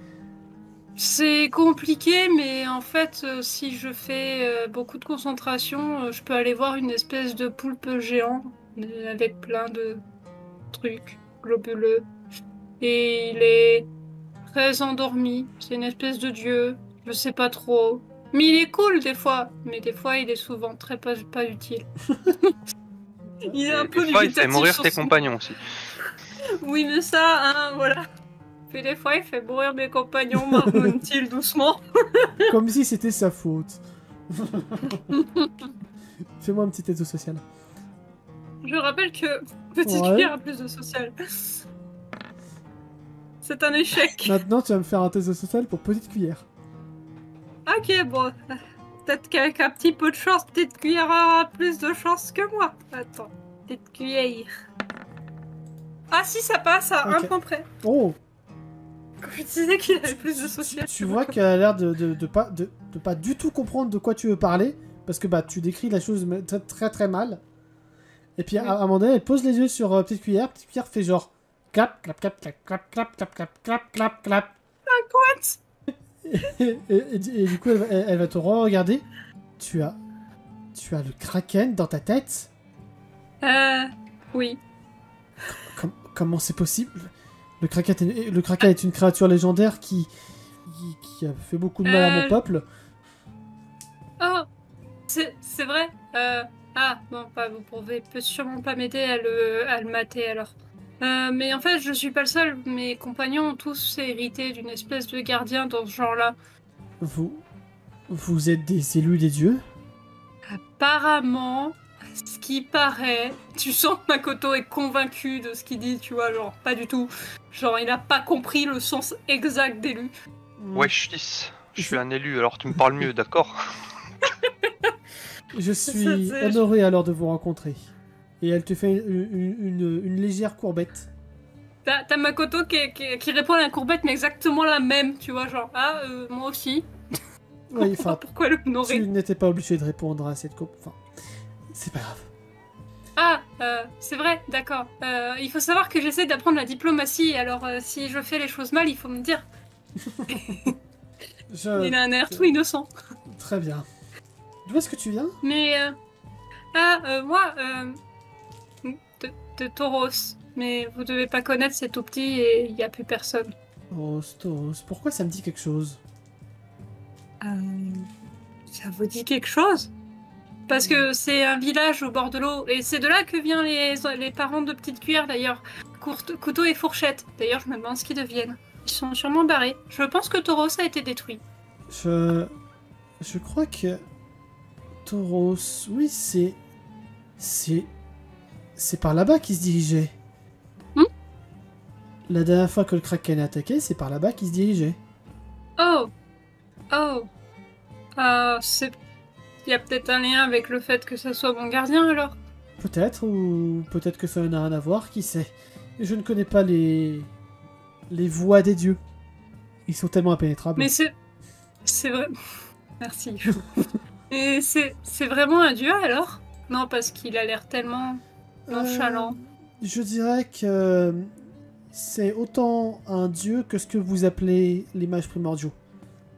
C'est compliqué, mais en fait, si je fais beaucoup de concentration, je peux aller voir une espèce de poulpe géant avec plein de trucs globuleux. Et il est très endormi. C'est une espèce de dieu. Je sais pas trop. Mais il est cool des fois. Mais des fois, il est souvent très pas utile. Il est un Et peu des fois, il fait dubitatif mourir sur tes son- compagnons aussi. Oui, mais ça, hein, voilà. Puis des fois, il fait mourir mes compagnons, marmonne-t-il doucement. Comme si c'était sa faute. Fais-moi un petit test social. Je rappelle que Petite Ouais. Cuillère a plus de social. C'est un échec. Maintenant, tu vas me faire un test social pour petite cuillère. Ok, bon. Peut-être qu'avec un petit peu de chance, Petite Cuillère aura plus de chance que moi. Attends, Petite Cuillère. Ah si, ça passe à Ok. 1 point près. Oh, Quand je disais qu'il avait plus de social. tu vois qu'elle a l'air de pas du tout comprendre de quoi tu veux parler, parce que bah tu décris la chose très très, très mal. Et puis à un moment donné, elle pose les yeux sur petite cuillère fait genre clap clap clap clap clap clap clap clap clap clap clap. What? Et du coup elle va te regarder. Tu as le kraken dans ta tête. Oui. Comment c'est possible? Le kraken est une créature légendaire qui a fait beaucoup de mal à mon peuple. Oh, c'est vrai. Ah, bon, bah, vous pouvez sûrement pas m'aider à le mater alors. Mais en fait, je suis pas le seul. Mes compagnons ont tous hérité d'une espèce de gardien dans ce genre-là. Vous êtes des élus des dieux? Apparemment, ce qui paraît, tu sens que Makoto est convaincu de ce qu'il dit, tu vois, genre, pas du tout. Genre, il a pas compris le sens exact d'élu. Wesh, je suis un élu, alors tu me parles mieux, d'accord? Je suis honoré alors de vous rencontrer. Et elle te fait une légère courbette. T'as Makoto qui répond à la courbette, mais exactement la même, tu vois, genre, ah, moi aussi. Oui, enfin, Pourquoi le honorer? tu n'étais pas obligé de répondre à cette coupe. Enfin, c'est pas grave. Ah, c'est vrai, d'accord. Il faut savoir que j'essaie d'apprendre la diplomatie, alors si je fais les choses mal, il faut me dire. Il a un air tout innocent. Très bien. D'où est-ce que tu viens? Mais, moi, de Tauros. Mais vous devez pas connaître, c'est tout petit et il y a plus personne. Oh, Stos, pourquoi ça me dit quelque chose? Ça vous dit quelque chose? Parce que c'est un village au bord de l'eau, et c'est de là que viennent les parents de Petite Cuillère d'ailleurs. Couteau et fourchette. D'ailleurs, je me demande ce qu'ils deviennent. Ils sont sûrement barrés. Je pense que Tauros a été détruit. Je crois que Tauros, oui, c'est par là-bas qu'il se dirigeait. La dernière fois que le Kraken a attaqué, c'est par là-bas qu'il se dirigeait. Oh. Il y a peut-être un lien avec le fait que ça soit mon gardien alors. Peut-être, ou peut-être que ça n'a rien à voir, qui sait. Je ne connais pas les voies des dieux. Ils sont tellement impénétrables. Mais c'est vrai. Merci. Et c'est vraiment un dieu alors? Non, parce qu'il a l'air tellement nonchalant. Je dirais que c'est autant un dieu que ce que vous appelez les mages primordiaux.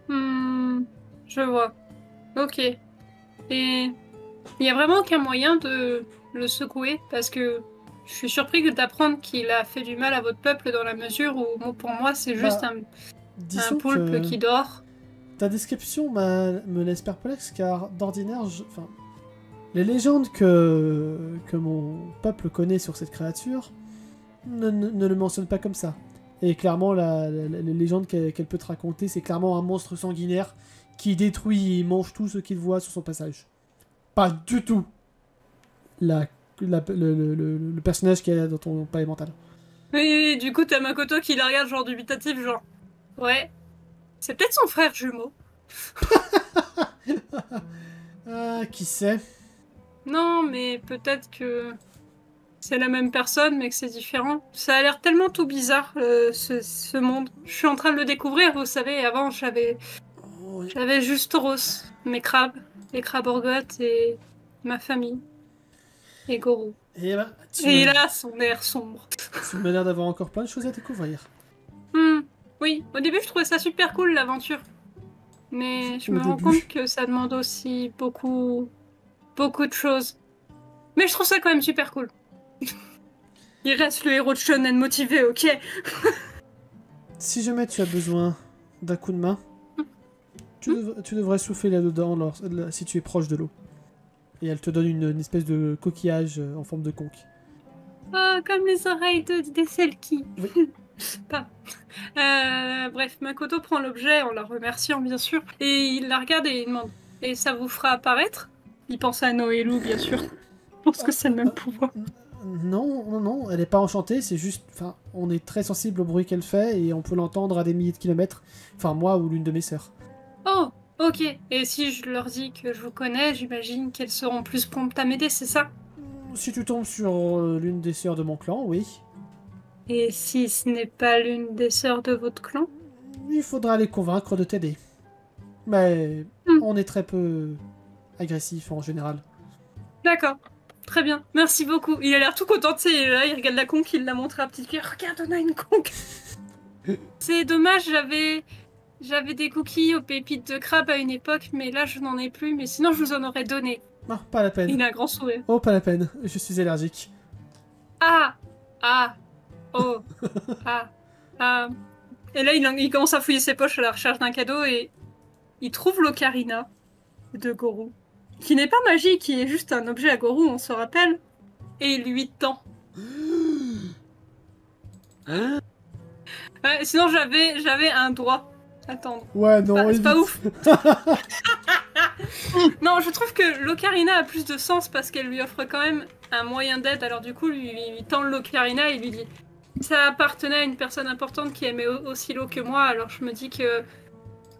Je vois. Ok. Et il y a vraiment aucun moyen de le secouer parce que je suis surpris d'apprendre qu'il a fait du mal à votre peuple dans la mesure où pour moi c'est juste un poulpe qui dort. Ta description me laisse perplexe car d'ordinaire, Les légendes que mon peuple connaît sur cette créature ne le mentionnent pas comme ça. Et clairement, les légendes qu'elle peut te raconter, c'est clairement un monstre sanguinaire qui détruit et mange tout ce qu'il voit sur son passage. Pas du tout le personnage qui est dans ton palais mental. Oui, du coup, t'as Makoto qui la regarde, genre dubitatif, genre. Ouais. C'est peut-être son frère jumeau. Ah, qui sait? Non, mais peut-être que c'est la même personne, mais que c'est différent. Ça a l'air tellement tout bizarre, ce monde. Je suis en train de le découvrir, vous savez. Avant, j'avais juste Tauros, mes crabes, les crabes orgotes et ma famille. Et Goro. Et Et là, son air sombre. Tu m'as l'air d'avoir encore plein de choses à découvrir. Oui, au début, je trouvais ça super cool, l'aventure. Mais je me rends compte que ça demande aussi beaucoup de choses. Mais je trouve ça quand même super cool. Il reste le héros de shonen motivé, ok? Si jamais tu as besoin d'un coup de main, tu devrais souffler là-dedans si tu es proche de l'eau. Et elle te donne une espèce de coquillage en forme de conque. Oh, comme les oreilles des Selkie. Oui. Bref, Makoto prend l'objet en la remerciant, bien sûr. Et il la regarde et il demande: et ça vous fera apparaître? Il pense à Noélou, bien sûr. Je pense que c'est le même pouvoir. Non, elle est pas enchantée, c'est juste... Enfin, on est très sensible au bruit qu'elle fait et on peut l'entendre à des milliers de kilomètres. Enfin, moi ou l'une de mes sœurs. Oh, ok. Et si je leur dis que je vous connais, j'imagine qu'elles seront plus promptes à m'aider, c'est ça? Si tu tombes sur l'une des sœurs de mon clan, oui. Et si ce n'est pas l'une des sœurs de votre clan? Il faudra les convaincre de t'aider. Mais on est très peu agressif en général. D'accord. Très bien. Merci beaucoup. Il a l'air tout content, tu sais, il est là, il regarde la conque, il l'a montré à petite fille. Regarde, on a une conque. C'est dommage, j'avais des cookies aux pépites de crabe à une époque, mais là je n'en ai plus, mais sinon je vous en aurais donné. Non, pas la peine. Il a un grand sourire. Oh, pas la peine. Je suis allergique. Ah. Oh. Et là il commence à fouiller ses poches à la recherche d'un cadeau et il trouve l'ocarina de Goro. Qui n'est pas magique, qui est juste un objet à Goro, on se rappelle. Et il lui tend. Sinon j'avais un droit. Attendre. Ouais, non, c'est pas ouf. Non, je trouve que l'ocarina a plus de sens parce qu'elle lui offre quand même un moyen d'aide. Alors du coup, lui tend l'ocarina et lui dit: ça appartenait à une personne importante qui aimait aussi l'eau que moi, alors je me dis que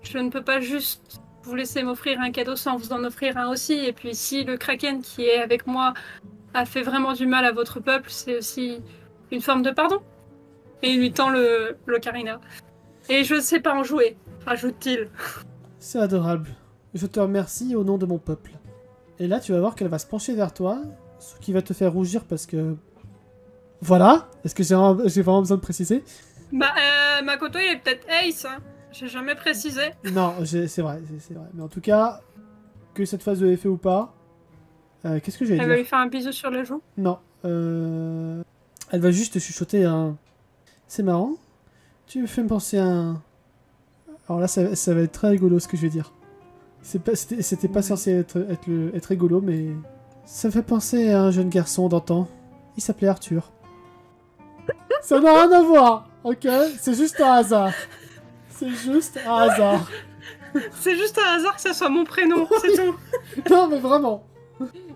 je ne peux pas juste vous laisser m'offrir un cadeau sans vous en offrir un aussi. Et puis si le Kraken qui est avec moi a fait vraiment du mal à votre peuple, c'est aussi une forme de pardon. Et il lui tend l'ocarina. Et je ne sais pas en jouer, rajoute-t-il. C'est adorable. Je te remercie au nom de mon peuple. Et là, tu vas voir qu'elle va se pencher vers toi, ce qui va te faire rougir parce que... Voilà. Est-ce que j'ai vraiment besoin de préciser? Makoto, il est peut-être ace, hein. J'ai jamais précisé. Non, c'est vrai. Mais en tout cas, que cette phase de effet ou pas, qu'est-ce que j'allais dire? Elle va lui faire un bisou sur le joue? Non. Elle va juste chuchoter un... C'est marrant. Tu me fais me penser à un... Alors là, ça va être très rigolo ce que je vais dire. C'était pas censé être rigolo, mais... Ça me fait penser à un jeune garçon d'antan. Il s'appelait Arthur. Ça n'a rien à voir, ok? C'est juste un hasard. C'est juste un hasard. C'est juste un hasard que ça soit mon prénom, c'est tout. Non, mais vraiment.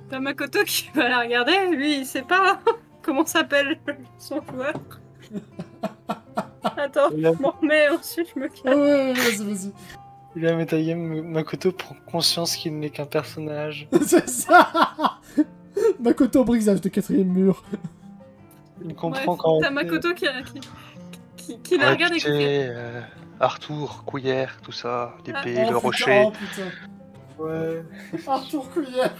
T'as Makoto qui va la regarder, lui, il sait pas comment s'appelle son joueur. Attends, je m'en remets, ensuite je me calme. Ouais, vas-y. Il a métaillé Makoto prend conscience qu'il n'est qu'un personnage. C'est ça. Makoto brisage de 4ème mur. Il comprend quand t'as Makoto qui la regarde et qui Arthur, Couillère, tout ça, l'épée, Oh, le putain, rocher. oh, putain. Ouais. Arthur Couillère.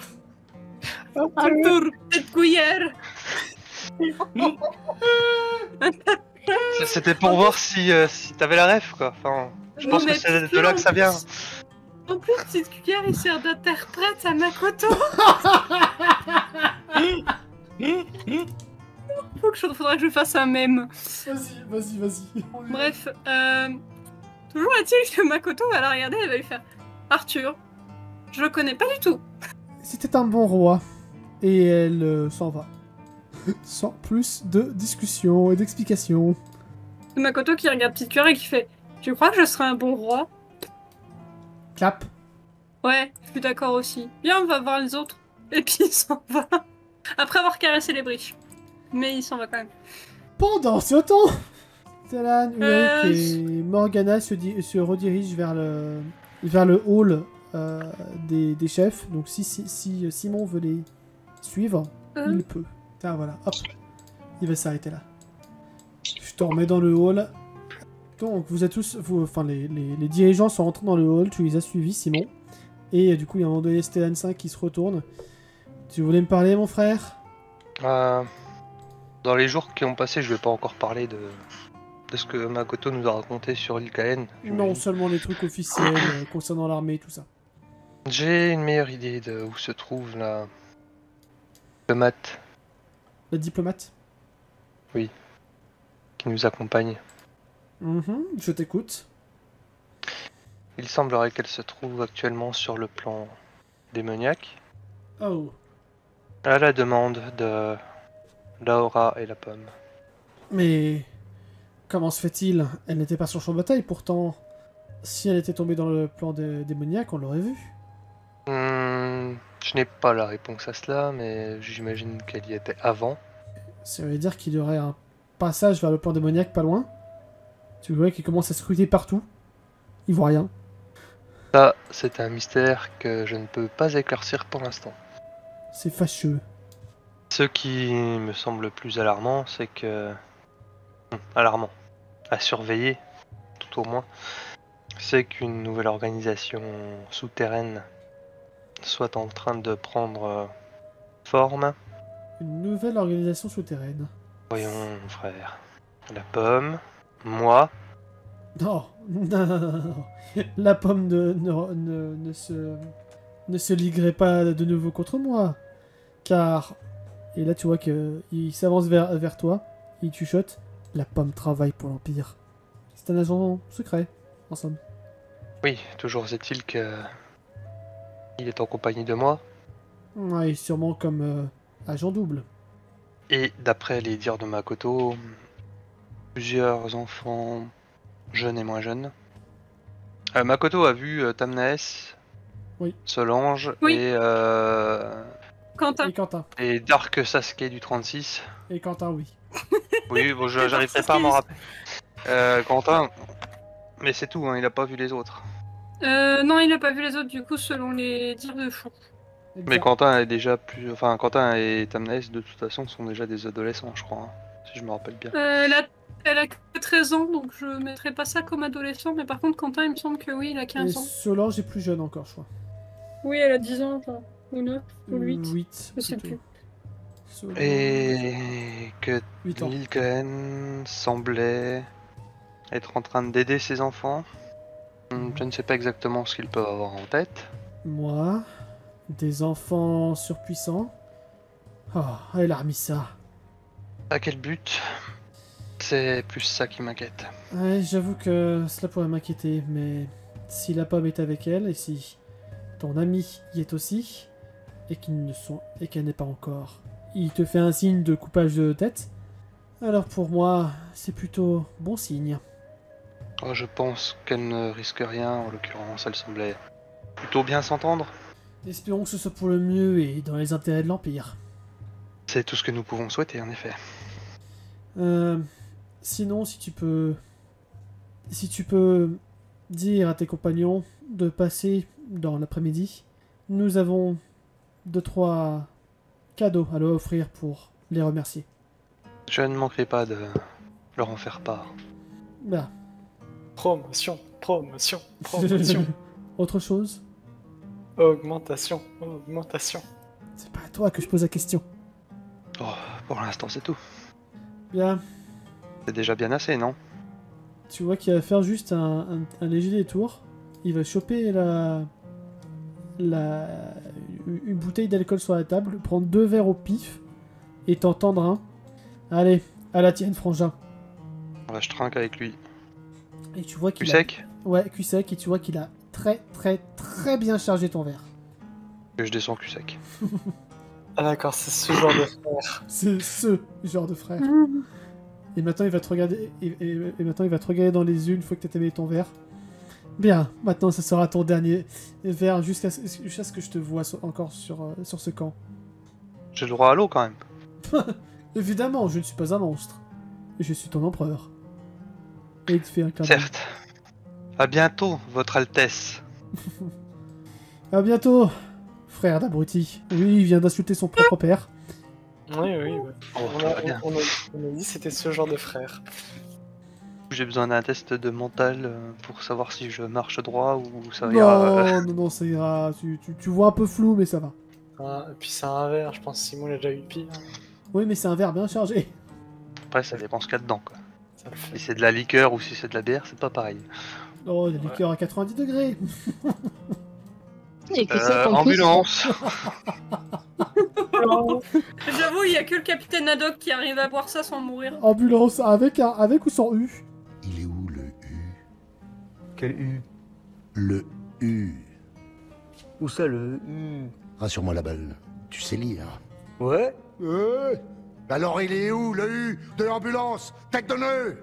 Arthur, cette cuillère. C'était pour voir si t'avais la ref, quoi. Enfin, je pense que c'est de là que ça vient. En plus, cette cuillère, il sert d'interprète à Makoto. Faudra que je fasse un mème. Vas-y. Bref, toujours est-il que Makoto va la regarder et va lui faire: Arthur, je le connais pas du tout. C'était un bon roi. Et elle s'en va. Sans plus de discussion et d'explication. C'est Makoto qui regarde Petite Cœur et qui fait tu crois que je serai un bon roi? Clap. Ouais, je suis d'accord aussi. Viens, on va voir les autres. Et puis il s'en va. Après avoir caressé les briches. Mais il s'en va quand même. Pendant ce temps, Talan, Euh, Ulrich et Morgana se redirigent vers le hall des chefs. Donc si Simon veut les suivre, il peut. Ah voilà, hop. Il va s'arrêter là. Je te remets dans le hall. Donc vous êtes tous... Enfin les dirigeants sont rentrés dans le hall. Tu les as suivis, Simon. Et du coup, il y a un moment donné Stellan 5 qui se retourne. Tu voulais me parler, mon frère? Dans les jours qui ont passé, je vais pas encore parler de ce que Makoto nous a raconté sur l'île Kaen. Non, seulement les trucs officiels concernant l'armée et tout ça. J'ai une meilleure idée de où se trouve la diplomate La diplomate? qui nous accompagne. Je t'écoute. Il semblerait qu'elle se trouve actuellement sur le plan démoniaque, Oh. à la demande de Laura et la pomme. Mais... Comment se fait-il? Elle n'était pas sur le champ de bataille, pourtant... Si elle était tombée dans le plan démoniaque, on l'aurait vue. Je n'ai pas la réponse à cela, mais j'imagine qu'elle y était avant. Ça veut dire qu'il y aurait un passage vers le plan démoniaque pas loin. Tu vois qu'il commence à scruter partout. Il voit rien. Ça, c'est un mystère que je ne peux pas éclaircir pour l'instant. C'est fâcheux. Ce qui me semble le plus alarmant, c'est que... alarmant. À surveiller, tout au moins, c'est qu'une nouvelle organisation souterraine soit en train de prendre forme. Une nouvelle organisation souterraine. Voyons, frère. La pomme, moi, Non, non. La pomme ne se liguerait pas de nouveau contre moi. Car... Et là, tu vois qu'il s'avance vers toi. Il chuchote. La pomme travaille pour l'Empire. C'est un agent secret, en somme. oui, toujours est-il que... il est en compagnie de moi. Ouais, sûrement comme agent double. Et d'après les dires de Makoto, plusieurs enfants, jeunes et moins jeunes. Makoto a vu Tamnaes, Oui. Solange Oui. Quentin. Et Quentin. et Dark Sasuke du 36. Et Quentin, oui. Oui, bon, j'arriverai pas à m'en rappeler. Quentin, mais c'est tout, hein, il a pas vu les autres. Non, il n'a pas vu les autres, du coup, selon les dires de fou. Mais Quentin est déjà plus... Enfin, Quentin et Tamnaes, de toute façon, sont déjà des adolescents, je crois, hein, si je me rappelle bien. Elle a que 13 ans, donc je mettrai pas ça comme adolescent, mais par contre, Quentin, il me semble que oui, il a Et 15 ans. Solange est plus jeune encore, je crois. Oui, elle a 10 ans, genre. Ou 9, ou 8. 8. Je sais plutôt. plus. Solange, Et que 8 ans. l'île Kaen semblait être en train d'aider ses enfants. Je ne sais pas exactement ce qu'ils peuvent avoir en tête. Moi, des enfants surpuissants. Oh, elle a remis ça. À quel but? C'est plus ça qui m'inquiète. Ouais, j'avoue que cela pourrait m'inquiéter, mais si la pomme est avec elle, et si ton ami y est aussi, et qu'elle n'est pas encore, il te fait un signe de coupage de tête, alors pour moi, c'est plutôt bon signe. Oh, je pense qu'elle ne risque rien, en l'occurrence, elle semblait plutôt bien s'entendre. Espérons que ce soit pour le mieux et dans les intérêts de l'Empire. C'est tout ce que nous pouvons souhaiter, en effet. Sinon, si tu peux dire à tes compagnons de passer dans l'après-midi, nous avons 2-3 cadeaux à leur offrir pour les remercier. Je ne manquerai pas de leur en faire part. Bah, Promotion, promotion, promotion. autre chose? Augmentation, augmentation. C'est pas à toi que je pose la question. Oh, pour l'instant, c'est tout. Bien, C'est déjà bien assez, non? tu vois qu'il va faire juste un léger détour. Il va choper une bouteille d'alcool sur la table, prendre 2 verres au pif et t'en tendre un. Allez, à la tienne, frangin. Je trinque avec lui. Et tu vois qu'il Cul sec? Ouais, cul sec, et tu vois qu'il a très très très bien chargé ton verre. Et je descends cul sec. Ah d'accord, c'est ce genre de frère. C'est ce genre de frère. Et maintenant, il va te regarder. Et maintenant, il va te regarder dans les yeux une fois que tu as terminé ton verre. Bien, maintenant, ça sera ton dernier verre jusqu'à ce que je te vois encore sur ce camp. J'ai le droit à l'eau quand même. Évidemment, je ne suis pas un monstre. Je suis ton empereur. Et il te fait un clin d'œil. Certes. À bientôt, votre Altesse. À bientôt, frère d'abruti. Oui, il vient d'insulter son propre père. Oui, oui. Oh, On tout a, va bien. on a dit que c'était ce genre de frère. J'ai besoin d'un test de mental pour savoir si je marche droit ou ça ira. Non, ça ira. Tu vois un peu flou, mais ça va. Ah, et puis c'est un verre, je pense que Simon il a déjà eu pire. Oui, mais c'est un verre bien chargé. Après, ça dépend ce qu'il y a dedans, quoi. Ça le Si fait. c'est de la liqueur ou si c'est de la bière, c'est pas pareil. Oh, il y a des liqueurs à 90 degrés. Et que ça, en plus, Ambulance. J'avoue, il y a que le capitaine Haddock qui arrive à boire ça sans mourir. Ambulance, avec ou sans U? Il est où le U? Quel U? Le U. Où ça le U? Rassure-moi la balle. Tu sais lire. Ouais? Alors il est où le U de l'ambulance? Tête de nœud!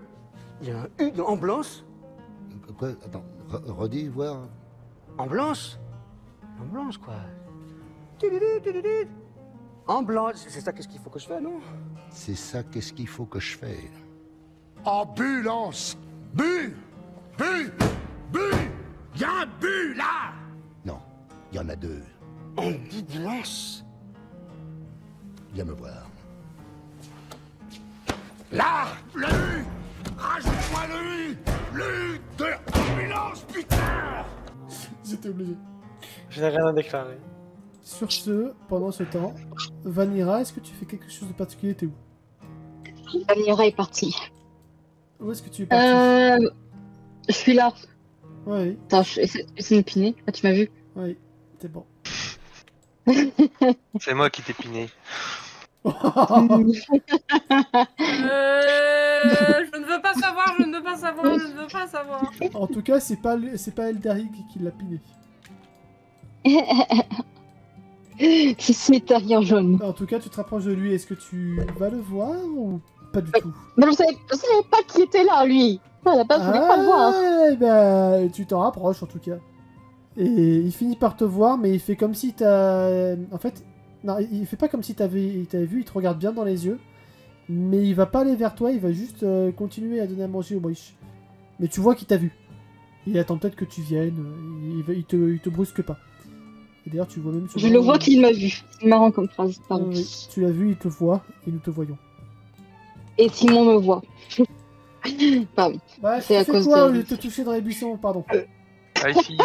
Il y a un U dans ambulance? Quoi? Attends, redis, voir. Ambulance? Ambulance quoi? Ambulance, c'est ça qu'est-ce qu'il faut que je fasse, non? C'est ça, qu'est-ce qu'il faut que je fasse? Ambulance! Bu! Bu! Bu! Y a un bu là! Non, il y en a deux. Ambulance? Viens me voir. Là! Le U! Rajoute-moi le U! Le U de l'ambulance, putain! J'étais obligé. Je n'ai rien à déclarer. Sur ce, pendant ce temps, Vanira, est-ce que tu fais quelque chose de particulier? T'es où? Vanira est partie. Où est-ce que tu es parti? Je suis là. Oui, Attends, c'est une pinée. Ah, tu m'as vu. oui, t'es bon. C'est moi qui t'ai piné. Je ne veux pas savoir, je ne veux pas savoir, je ne veux pas savoir. En tout cas, c'est pas Eldaric qui l'a piné. C'est terrien jaune. En tout cas, tu te rapproches de lui. Est-ce que tu vas le voir ou pas du tout? Mais je savais pas qui était là, lui. À la base, je voulais pas le voir. Ben, tu t'en rapproches en tout cas. Et il finit par te voir, mais il fait comme si t'as... En fait, non, il fait pas comme si il t'avait vu, il te regarde bien dans les yeux. Mais il va pas aller vers toi, il va juste continuer à donner à manger au Briche. Mais tu vois qu'il t'a vu. Il attend peut-être que tu viennes, il te brusque pas. Et d'ailleurs, tu vois même... Je le vois qu'il m'a vu. C'est marrant comme phrase, pardon. Oui, tu l'as vu, il te voit, et nous te voyons. Et Simon me voit. Pardon. Ouais, C'est à fais cause quoi de au lieu lui. de te toucher dans les buissons, pardon. Ah, ici.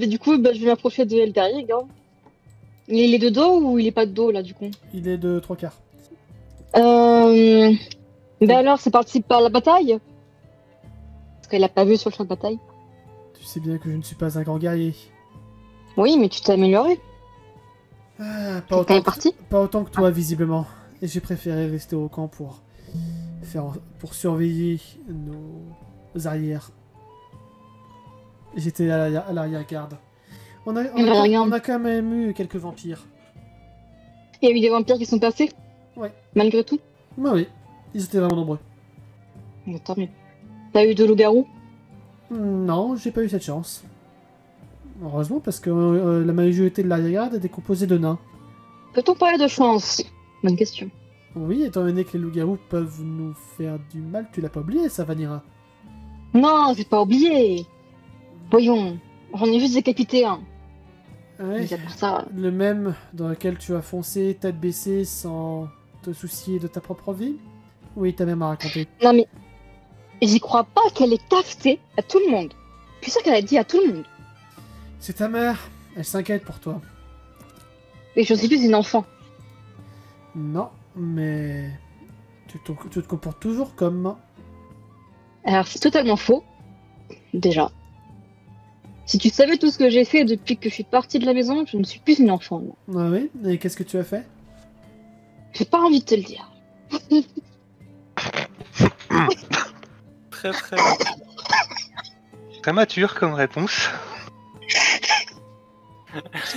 Du coup, je vais m'approcher de Eldaric. Hein. Il est de dos ou il est pas de dos, là, du coup? Il est de 3/4. Alors, ça participe pas à la bataille? Parce qu'elle a pas vu sur le champ de bataille. Tu sais bien que je ne suis pas un grand guerrier. Oui, mais tu t'es amélioré. Ah, T'es quand même parti? pas autant que toi, visiblement. Et j'ai préféré rester au camp pour surveiller nos arrières. J'étais à l'arrière-garde. On a quand même eu quelques vampires. Il y a eu des vampires qui sont passés? Ouais. Malgré tout? Bah oui, ils étaient vraiment nombreux. Bon, tant mieux. T'as eu de loups-garous? Non, j'ai pas eu cette chance. Heureusement, parce que la majorité de l'arrière-garde était composée de nains. Peut-on parler de chance? Bonne question. Oui, étant donné que les loups-garous peuvent nous faire du mal, tu l'as pas oublié, ça, Vanira. Non, j'ai pas oublié. Voyons, j'en ai juste décapité un. Ouais, Mais à part ça, le même dans lequel tu as foncé tête baissée sans te soucier de ta propre vie? Oui, t'as même à raconter. non mais j'y crois pas qu'elle ait cafeté à tout le monde. Je suis sûre qu'elle a dit à tout le monde. C'est ta mère, elle s'inquiète pour toi. Et je suis plus une enfant. Non, mais tu te comportes toujours comme... Alors c'est totalement faux. Déjà. Si tu savais tout ce que j'ai fait depuis que je suis partie de la maison, je ne suis plus une enfant. Non. Ah oui? Et qu'est-ce que tu as fait? J'ai pas envie de te le dire. Très très. Très mature comme réponse.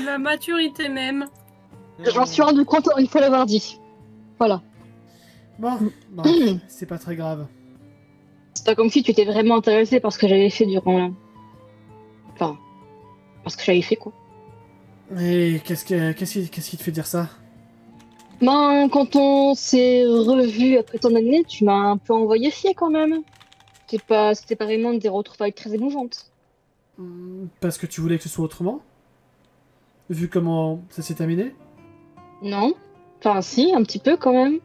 La maturité même. J'en suis rendu compte une fois l'avoir dit. Voilà. Bon, c'est pas très grave. C'est pas comme si tu étais vraiment intéressé par ce que j'avais fait durant... Enfin... Parce que j'avais fait, quoi. Et qu'est-ce qui te fait dire ça? Ben, quand on s'est revu après tant d'années, tu m'as un peu envoyé fier quand même. C'était pas vraiment des retrouvailles très émouvantes. Parce que tu voulais que ce soit autrement? Vu comment ça s'est terminé? Non. Enfin, si, un petit peu quand même.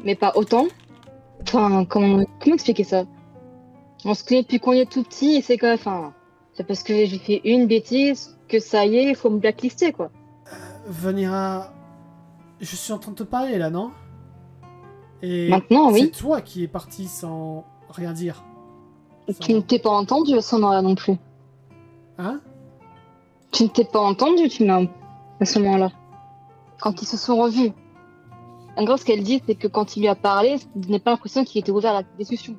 Mais pas autant. Enfin, comment expliquer ça? On se connaît depuis qu'on est tout petit et c'est quoi? Enfin, c'est parce que j'ai fait une bêtise que ça y est, il faut me blacklister, quoi. Vanira, je suis en train de te parler là, non? Et Maintenant, oui. c'est toi qui es parti sans rien dire. Tu ne t'es pas entendu à ce moment-là non plus. Hein? Tu ne t'es pas entendu, tu m'as... à ce moment-là. Quand ils se sont revus. En gros, ce qu'elle dit, c'est que quand il lui a parlé, il n'a pas l'impression qu'il était ouvert à la discussion.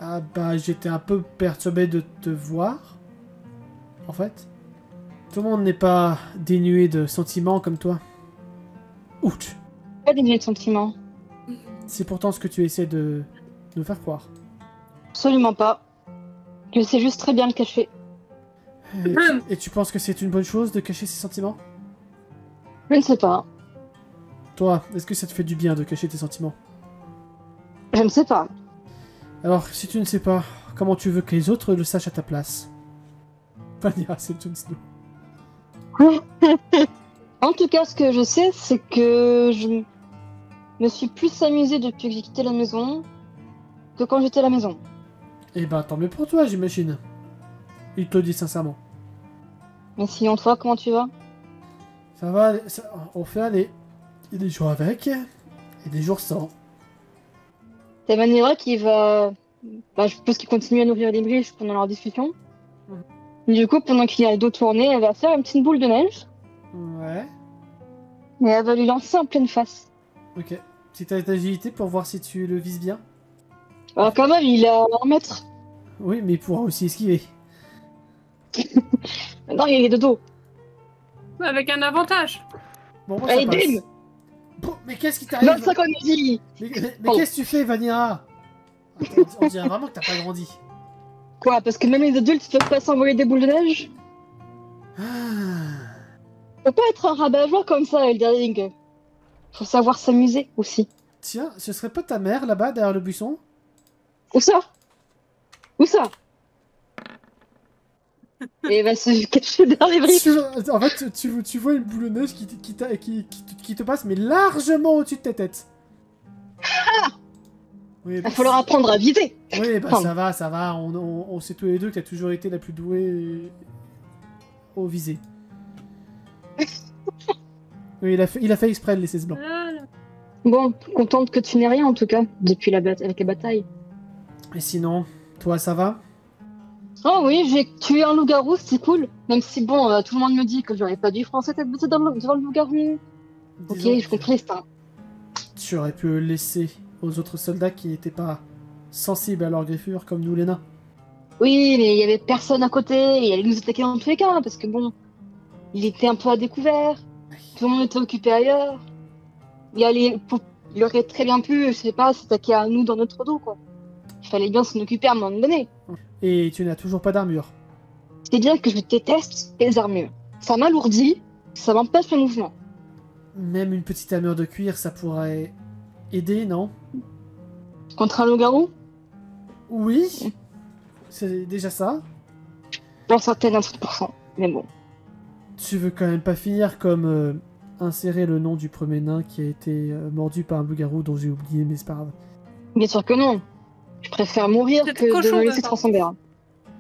Ah bah j'étais un peu perturbé de te voir. En fait. Tout le monde n'est pas dénué de sentiments comme toi. Ouch. Pas dénué de sentiments. C'est pourtant ce que tu essaies de nous faire croire. Absolument pas. Je sais juste très bien le cacher. Et tu penses que c'est une bonne chose de cacher ses sentiments? Je ne sais pas. Toi, est-ce que ça te fait du bien de cacher tes sentiments? Je ne sais pas. Alors, si tu ne sais pas, comment tu veux que les autres le sachent à ta place? Vanilla, c'est Jon Snow. En tout cas, ce que je sais, c'est que je me suis plus amusée depuis que j'ai quitté la maison que quand j'étais à la maison. Eh ben, tant mieux pour toi, j'imagine. Il te le dit sincèrement. Mais sinon, toi, comment tu vas? Ça va, on fait aller. Il y a des jours avec, et des jours sans. C'est Vanilla qui va... Bah, je suppose qu'il continue à nourrir les briches pendant leur discussion. Du coup, pendant qu'il y a le dos tourné, elle va faire une petite boule de neige. Ouais. Et elle va lui lancer en pleine face. Ok. Si t'as d'agilité pour voir si tu le vises bien. Alors quand même, il a 1 mètre. Oui, mais il pourra aussi esquiver. Non, il est de dos. Avec un avantage. Bon, moi, Allez, ça passe. bim Bon, mais qu'est-ce qui t'arrive? 25 en dit. Mais Oh. qu'est-ce que tu fais, Vanilla? On dirait vraiment que t'as pas grandi. Quoi, parce que même les adultes ne peuvent pas s'envoyer des boules de neige? Ah. Faut pas être un rabat-joie comme ça, Eldering. Faut savoir s'amuser aussi. Tiens, ce serait pas ta mère là-bas derrière le buisson? Où ça? Où ça? Et elle va se cacher derrière les briques. En fait, tu vois une boule de neige qui te passe, mais largement au-dessus de ta tête. Oui, Il va falloir apprendre à viser. Oui, bah Pardon. ça va. On sait tous les deux que t'as toujours été la plus douée au visé. Oui, il a fait exprès de laisser ce blanc. Voilà. Bon, contente que tu n'aies rien en tout cas, depuis avec la bataille. Et sinon, toi, ça va? Oh oui, j'ai tué un loup-garou, c'est cool. Même si bon, tout le monde me dit que j'aurais pas dû foncer tête devant le loup-garou. Ok, Disons je comprends, c'est un... Tu aurais pu le laisser aux autres soldats qui n'étaient pas sensibles à leur griffure comme nous, les nains. Oui, mais il y avait personne à côté, et il allait nous attaquer dans tous les cas, parce que bon, il était un peu à découvert, tout le monde était occupé ailleurs. Il aurait très bien pu, je sais pas, s'attaquer à nous dans notre dos, quoi. Il fallait bien s'en occuper à un moment donné. Et tu n'as toujours pas d'armure. C'est bien que je déteste les armures. Ça m'alourdit, ça m'empêche le mouvement. Même une petite armure de cuir, ça pourrait aider, non? Contre un loup-garou, Oui, c'est déjà ça. j'en sortais d'un 30%, mais bon. Tu veux quand même pas finir comme insérer le nom du premier nain qui a été mordu par un loup-garou dont j'ai oublié, mais c'est pas grave. Bien sûr que non. Je préfère mourir C'est que de cochon, me laisser ça. transcender.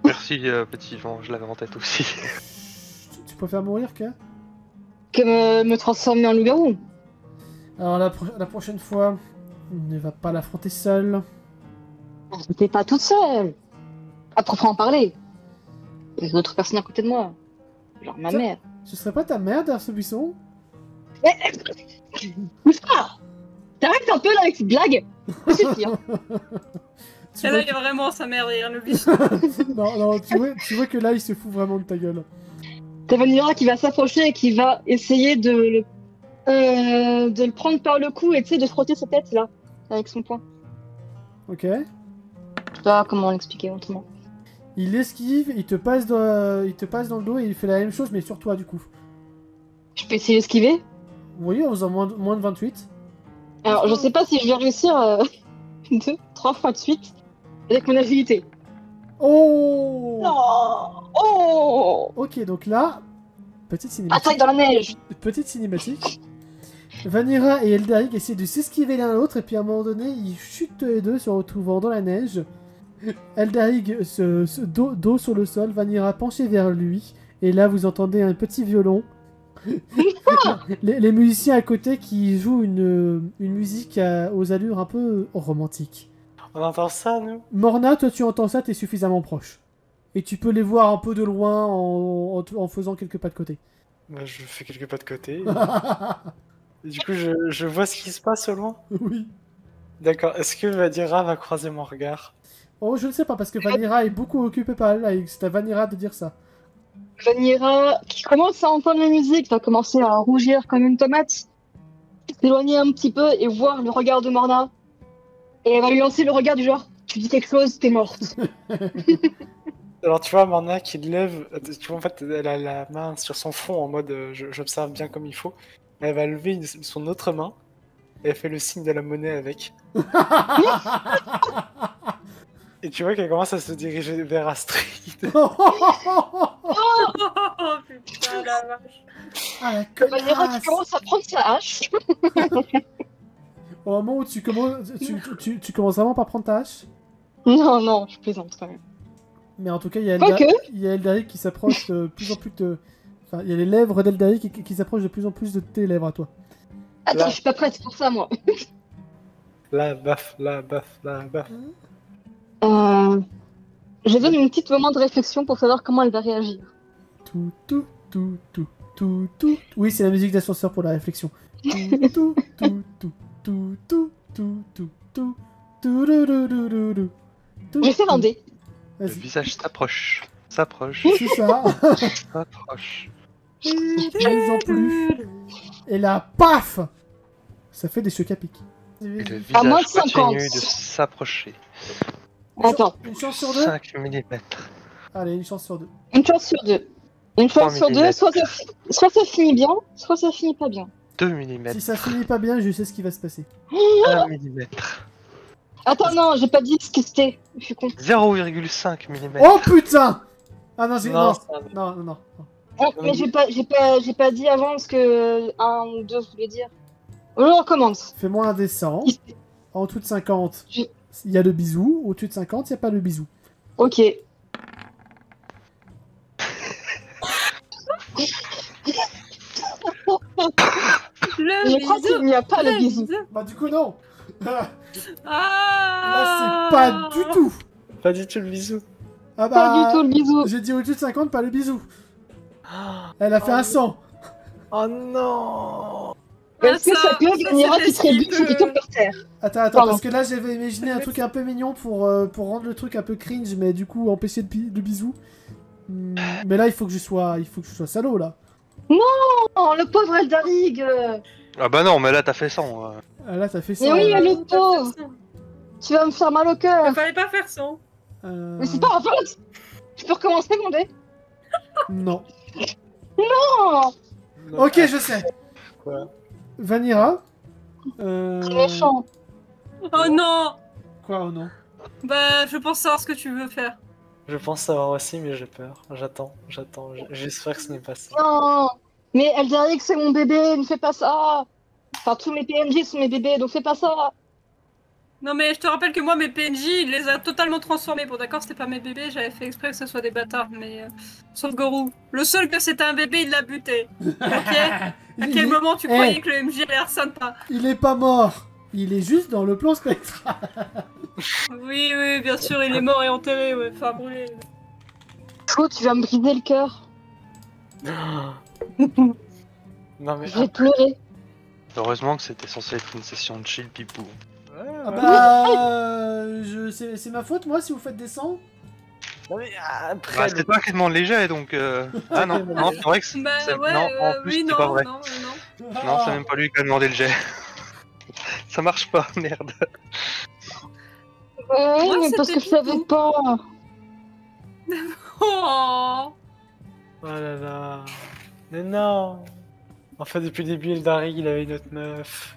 Merci, petit Jean, je l'avais en tête aussi. Tu préfères mourir que? Que me transformer en loup-garou. Alors la prochaine fois, ne va pas l'affronter seul. J'étais pas toute seule. À proprement parler. Il y a d'autres personnes à côté de moi. Genre ma Ça- mère. Ce serait pas ta mère derrière ce buisson? Bouge pas. T'arrêtes un peu là avec cette blague. Ça suffit, hein. Tu Et vois là, il y a vraiment sa mère derrière le buisson. non, tu vois que là, il se fout vraiment de ta gueule. T'as Vanilla qui va s'approcher et qui va essayer de le prendre par le cou et tu sais, de frotter sa tête là, avec son poing. Ok. Je sais pas comment l'expliquer autrement. Il esquive, il te passe dans le dos et il fait la même chose, mais sur toi du coup. Je peux essayer d'esquiver. Oui, en faisant moins de 28. Alors, je sais pas si je vais réussir 2-3 fois de suite avec mon agilité. Oh Non. Oh. Ok, donc là, petite cinématique. Attaque dans la neige. Petite cinématique. Vanira et Eldaric essaient de s'esquiver l'un l'autre et puis à un moment donné, ils chutent tous les deux, se retrouvant dans la neige. Eldaric dos sur le sol, Vanira penchée vers lui. Et là, vous entendez un petit violon. les musiciens à côté qui jouent une musique aux allures un peu romantiques. On entend ça, nous? Morna, toi tu entends ça, t'es suffisamment proche. Et tu peux les voir un peu de loin en faisant quelques pas de côté. Bah, je fais quelques pas de côté. Et du coup, je vois ce qui se passe au loin. Oui. D'accord. Est-ce que Vanira va croiser mon regard? Oh, je ne sais pas, parce que Vanira est beaucoup occupée par elle. C'est à Vanira de dire ça. Vanira, qui commence à entendre la musique, va commencer à rougir comme une tomate, s'éloigner un petit peu et voir le regard de Morna. Et elle va lui lancer le regard du genre, tu dis quelque chose, t'es morte. Alors tu vois Morna qui lève, tu vois en fait elle a la main sur son front en mode j'observe bien comme il faut. Elle va lever son autre main et elle fait le signe de la monnaie avec. Et tu vois qu'elle commence à se diriger vers Astrid. Oh putain la vache. Ah la Vanira qui connasse. commence à prendre sa hache. Au moment où tu commences vraiment par prendre ta hache. Non, non, je plaisante quand même. Mais en tout cas, il y a Quoique. Eldaric qui s'approche de plus en plus de... Enfin, il y a les lèvres d'Eldaric qui s'approchent de plus en plus de tes lèvres à toi. Attends, Là. je suis pas prête pour ça, moi. La baf, la baf, la baf. Je donne une petite moment de réflexion pour savoir comment elle va réagir. Tout, tout, tout, tout, tout, tout. Oui, c'est la musique d'ascenseur pour la réflexion. Tout, tout, tout, tout, tout, tout, tout, tout, tout, tout, tout, tout, tout, tout, tout. Je fais un dé. Le Vas-y, visage s'approche. c'est ça. S'approche. Ils en plus. Et là, paf, ça fait des chocs à pic. Et le À moins visage de 50. continue de s'approcher. Attends, Une chance sur deux. 5 mm. Allez, une chance sur deux. une chance sur deux. Une chance sur deux, millimètres. soit ça finit bien, soit ça finit pas bien. 2 mm. Si ça finit pas bien, je sais ce qui va se passer. 1 mm. Attends, non, j'ai pas dit ce que c'était. Je suis con. 0,5 mm. Oh putain. Ah non, j'ai... Non, Non, ça- non, non, non. Oh, mais j'ai pas dit avant ce que 1 ou 2 voulait dire. On recommence. Fais-moi un descend. En dessous de 50, Je- il y a le bisou. Au-dessus de 50, il n'y a pas le bisou. Ok. Le Je crois bisou. qu'il n'y a pas le bisou. Bah du coup, non. Là, Ah. c'est pas du tout. Pas du tout le bisou. Ah bah... Pas du tout le bisou. J'ai dit au-dessus de 50, pas le bisou. Elle a fait un 100. Oh non. Est-ce que ça peut Vanira qui c'était trébuche ou qui tombe par terre? Attends, Pardon. parce que là j'avais imaginé un truc un peu mignon pour rendre le truc un peu cringe, mais du coup empêcher le bisou. Mais là il faut que je sois salaud là. Oh, le pauvre Eldaric. Ah bah non, mais là t'as fait 100. Ah, là t'as fait ça. Mais oui, là. le pauvre. Tu vas me faire mal au Il cœur. fallait pas faire ça. Mais c'est pas grave. Je peux recommencer mon dé? Non. Non. Ok, je sais. Quoi? Vanira. C'est méchant. Oh non. Quoi, oh non. Bah, je pense savoir ce que tu veux faire. Je pense savoir aussi, mais j'ai peur. J'attends. J'espère que ce n'est pas ça. Non. Mais Eldaric, c'est mon bébé. Ne fais pas ça. Enfin, tous mes PNJ sont mes bébés, donc fais pas ça. Non mais je te rappelle que moi mes PNJ il les a totalement transformés. Bon d'accord c'était pas mes bébés, j'avais fait exprès que ce soit des bâtards, mais sauf Gorou. Le seul que c'était un bébé il l'a buté. Ok. À quel moment tu croyais que le MJ allait l'air sympa? Il est pas mort. Il est juste dans le plan spectral. Oui oui bien sûr il est mort et enterré, ouais, enfin brûlé. Flo, tu vas me briser le cœur. Non mais Je vais pleurer. Heureusement que c'était censé être une session de chill pipou. Ah bah... c'est ma faute moi si vous faites des 100. Non, mais après, Bah, c'est toi qui demande les jets, donc... Ah non, non, c'est vrai que c'est... Bah ouais, Non, en plus, oui, c'est non, pas vrai. non. Non, c'est même pas lui qui a demandé le jet. Ça marche pas, merde. Ouais, mais parce c'était que je savais Pitou. pas. Oh. Oh là là. Mais non. En fait, depuis le début, Eldarig, il avait une autre meuf.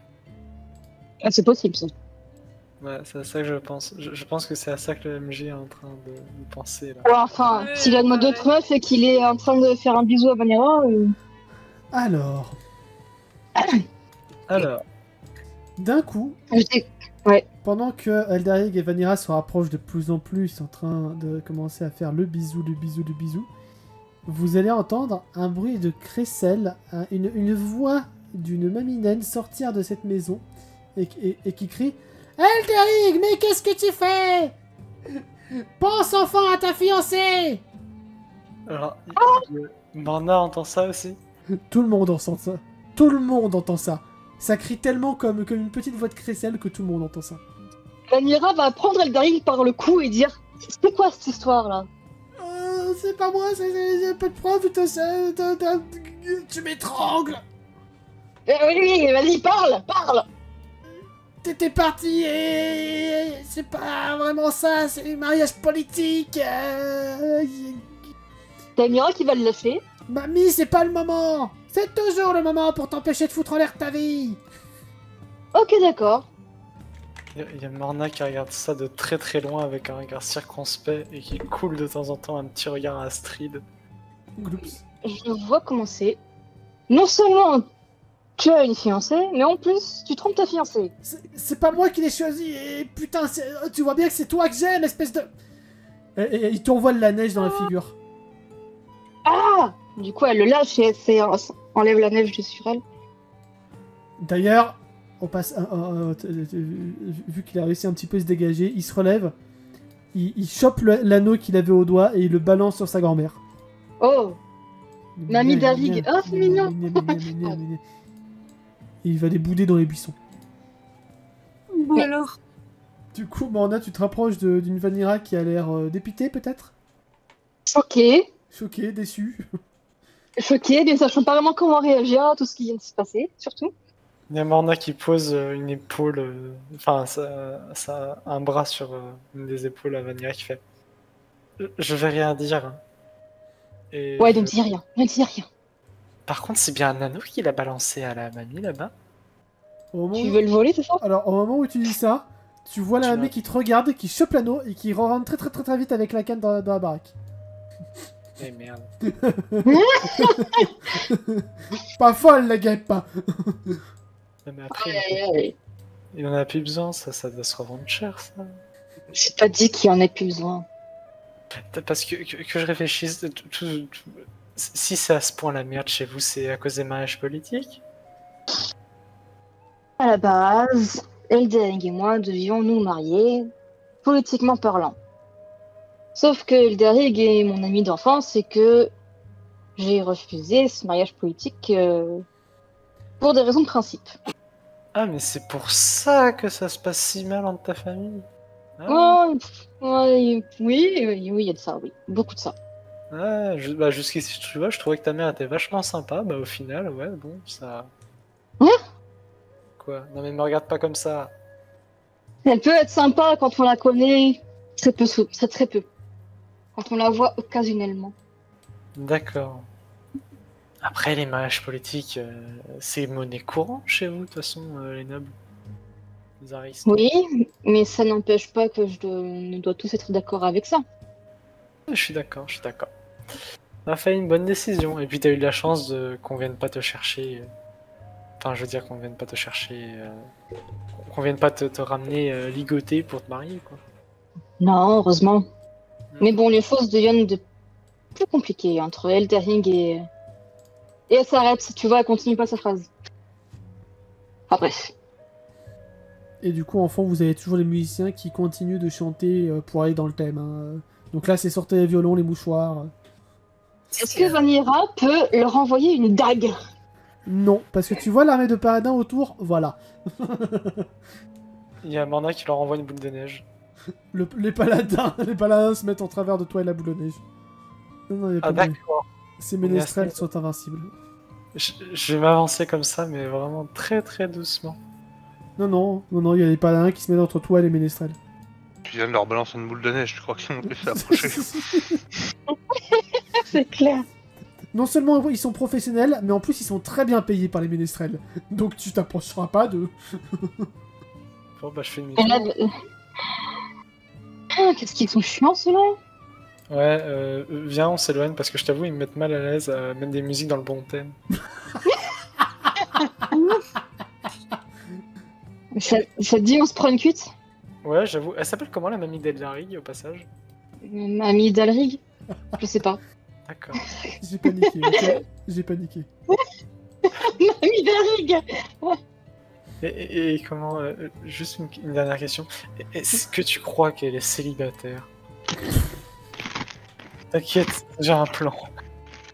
Ah, c'est possible, ça. Ouais, c'est à ça que je pense. Je pense que c'est à ça que le MG est en train de penser, là. Ouais, enfin, Ouais, s'il a demandé pareil. d'autres meufs et qu'il est en train de faire un bisou à Vanera, Alors, Alors, d'un coup, j'étais- pendant que Eldarig et Vanira se rapprochent de plus en plus en train de commencer à faire le bisou, vous allez entendre un bruit de crécelle, une voix d'une maminaine sortir de cette maison et qui crie « Eldarig, mais qu'est-ce que tu fais? Pense enfin à ta fiancée !» alors, Morna entend ça aussi. Tout le monde entend ça. Tout le monde entend ça. Ça crie tellement comme une petite voix de crécelle que tout le monde entend ça. Vanera va prendre Eldarig par le cou et dire c'est quoi cette histoire-là? C'est pas moi, c'est pas de preuve, tu m'étrangles. Oui, vas-y, parle! T'étais parti et c'est pas vraiment ça, c'est un mariage politique. T'as Mira qui va le lâcher. Mamie, c'est pas le moment. C'est toujours le moment pour t'empêcher de foutre en l'air ta vie. Ok, d'accord. Il y a Morna qui regarde ça de très très loin avec un regard circonspect et qui coule de temps en temps un petit regard à Astrid. Gloops. Je vois comment c'est. Non seulement tu as une fiancée, mais en plus, tu trompes ta fiancée. C'est pas moi qui l'ai choisi et putain, tu vois bien que c'est toi que j'aime, espèce de... Et il t'envoie de la neige dans la figure. Ah! Du coup, elle le lâche et elle enlève la neige de sur elle. D'ailleurs, on passe... vu qu'il a réussi un petit peu à se dégager, il se relève, il chope l'anneau qu'il avait au doigt et il le balance sur sa grand-mère. Oh! Mamie Darig. Oh, c'est mignon! Et il va les bouder dans les buissons. Bon alors. Du coup, Morna, tu te rapproches d'une Vanira qui a l'air dépitée, peut-être? Choquée, Choquée, déçue. ne sachant pas vraiment comment réagir à tout ce qui vient de se passer, surtout. Il y a Morna qui pose une épaule, enfin un bras sur une des épaules à Vanilla qui fait Je vais rien dire. Hein. Et Ouais, ne dis rien, ne dis rien. Par contre, c'est bien un anneau qu'il a balancé à la mamie là-bas. Au moment Tu veux le voler, c'est ça? Alors, au moment où tu dis ça, tu vois la Tu mamie l'as. qui te regarde, qui chope l'anneau et qui rentre très vite avec la canne dans la baraque. Eh merde. Pas folle, la guêpe, pas. Non, mais après, Ouais. il en a plus besoin, ça doit se revendre cher, ça. J'ai pas dit qu'il y en ait plus besoin. Parce que je réfléchisse, si c'est à ce point la merde chez vous, c'est à cause des mariages politiques? À la base, Eldaring et moi devions nous marier, politiquement parlant. Sauf que Eldaring est mon ami d'enfance et que j'ai refusé ce mariage politique pour des raisons de principe. Ah, mais c'est pour ça que ça se passe si mal entre ta famille. Ah, Ouais, oui, il y a de ça, oui. Beaucoup de ça. ouais, jusqu'ici, tu vois, je trouvais que ta mère était vachement sympa, bah au final, ouais, bon, ça... Ouais. Quoi? Non mais me regarde pas comme ça. Elle peut être sympa quand on la connaît, très peu. Quand on la voit occasionnellement. D'accord. Après, les mariages politiques, c'est monnaie courante chez vous, de toute façon, les nobles. Les aristes. Oui, mais ça n'empêche pas que ne dois tous être d'accord avec ça. Je suis d'accord. On a fait une bonne décision, et puis t'as eu de la chance qu'on vienne pas te chercher... Enfin, je veux dire qu'on vienne pas te chercher... qu'on vienne pas te ramener ligoté pour te marier, quoi. Non, heureusement. Mais bon, les choses deviennent de plus compliquées entre Eldaring et elle s'arrête, tu vois, elle continue pas sa phrase. Ah bref. Et du coup, en fond, vous avez toujours les musiciens qui continuent de chanter pour aller dans le thème. Hein. Donc là, c'est sortir les violons, les mouchoirs. Est-ce que Vanira peut leur envoyer une dague? Non, parce que tu vois l'armée de paladins autour, voilà. Il y a Morna qui leur envoie une boule de neige. Les paladins se mettent en travers de toi et la boule de neige. Non, y a pas Ah de... d'accord. Ces ménestrels sont invincibles. Je vais m'avancer comme ça, mais vraiment très très doucement. Non, il y a les paladins qui se mettent entre toi et les ménestrels. Tu viens de leur balancer une boule de neige, je crois qu'ils vont te faire approcher. C'est clair. Non seulement ils sont professionnels, mais en plus ils sont très bien payés par les ménestrels. Donc tu t'approcheras pas d'eux. Bon bah je fais une Et là, qu'est-ce qu'ils sont chiants ceux-là? Ouais, viens, on s'éloigne parce que je t'avoue, ils me mettent mal à l'aise à mettre des musiques dans le bon thème. Ça te dit on se prend une cuite? Ouais, j'avoue. Elle s'appelle comment la mamie d'Eldarig au passage? Mamie d'Alrig? Je sais pas. D'accord. J'ai paniqué, ok. J'ai paniqué. Mamie d'Alrig! Et comment... juste une dernière question. Est-ce que tu crois qu'elle est célibataire? T'inquiète, j'ai un plan.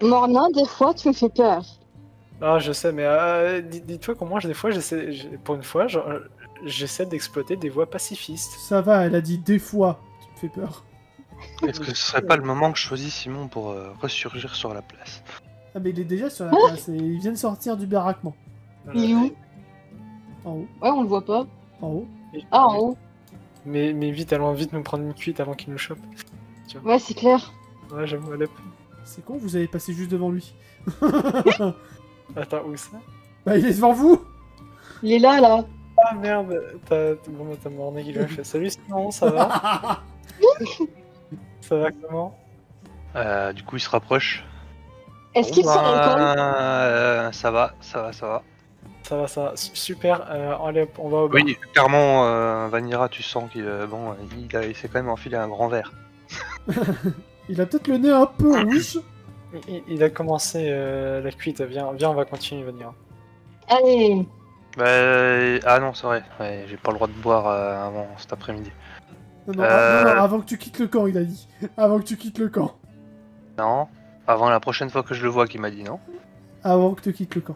Morna, des fois tu me fais peur. Ah, je sais, mais dis-toi qu'au moins, des fois, pour une fois, j'essaie d'exploiter des voies pacifistes. Ça va, elle a dit des fois. Tu me fais peur. Est-ce que ce serait pas le moment que je choisis Simon pour ressurgir sur la place? Ah mais il est déjà sur la place et il vient de sortir du baraquement. Il est où? En haut. Ouais, on le voit pas. En haut. Ah, en haut. Mais vite, allons vite nous prendre une cuite avant qu'il nous chope. Ouais, c'est clair. Ouais, j'avoue, Alep. C'est con, vous avez passé juste devant lui. Attends, où ça? Bah il est devant vous. Il est là. Ah merde, t'as morné qui lui a fait. Salut Simon, ça va? Ça va comment? Du coup, il se rapproche. Est-ce qu'il sort l'alcool? Ça va. Ça va. Super, allez, hop, on va au bar. Oui, clairement, Vanira, tu sens qu'il il s'est quand même enfilé un grand verre. Il a peut-être le nez un peu rouge. Il a commencé la cuite, viens, on va continuer, Vanira. Allez. Ah non, c'est vrai, ouais, j'ai pas le droit de boire avant cet après-midi. Non, avant que tu quittes le camp, il a dit. Avant que tu quittes le camp. Non, avant la prochaine fois que je le vois, qu'il m'a dit non. Avant que tu quittes le camp.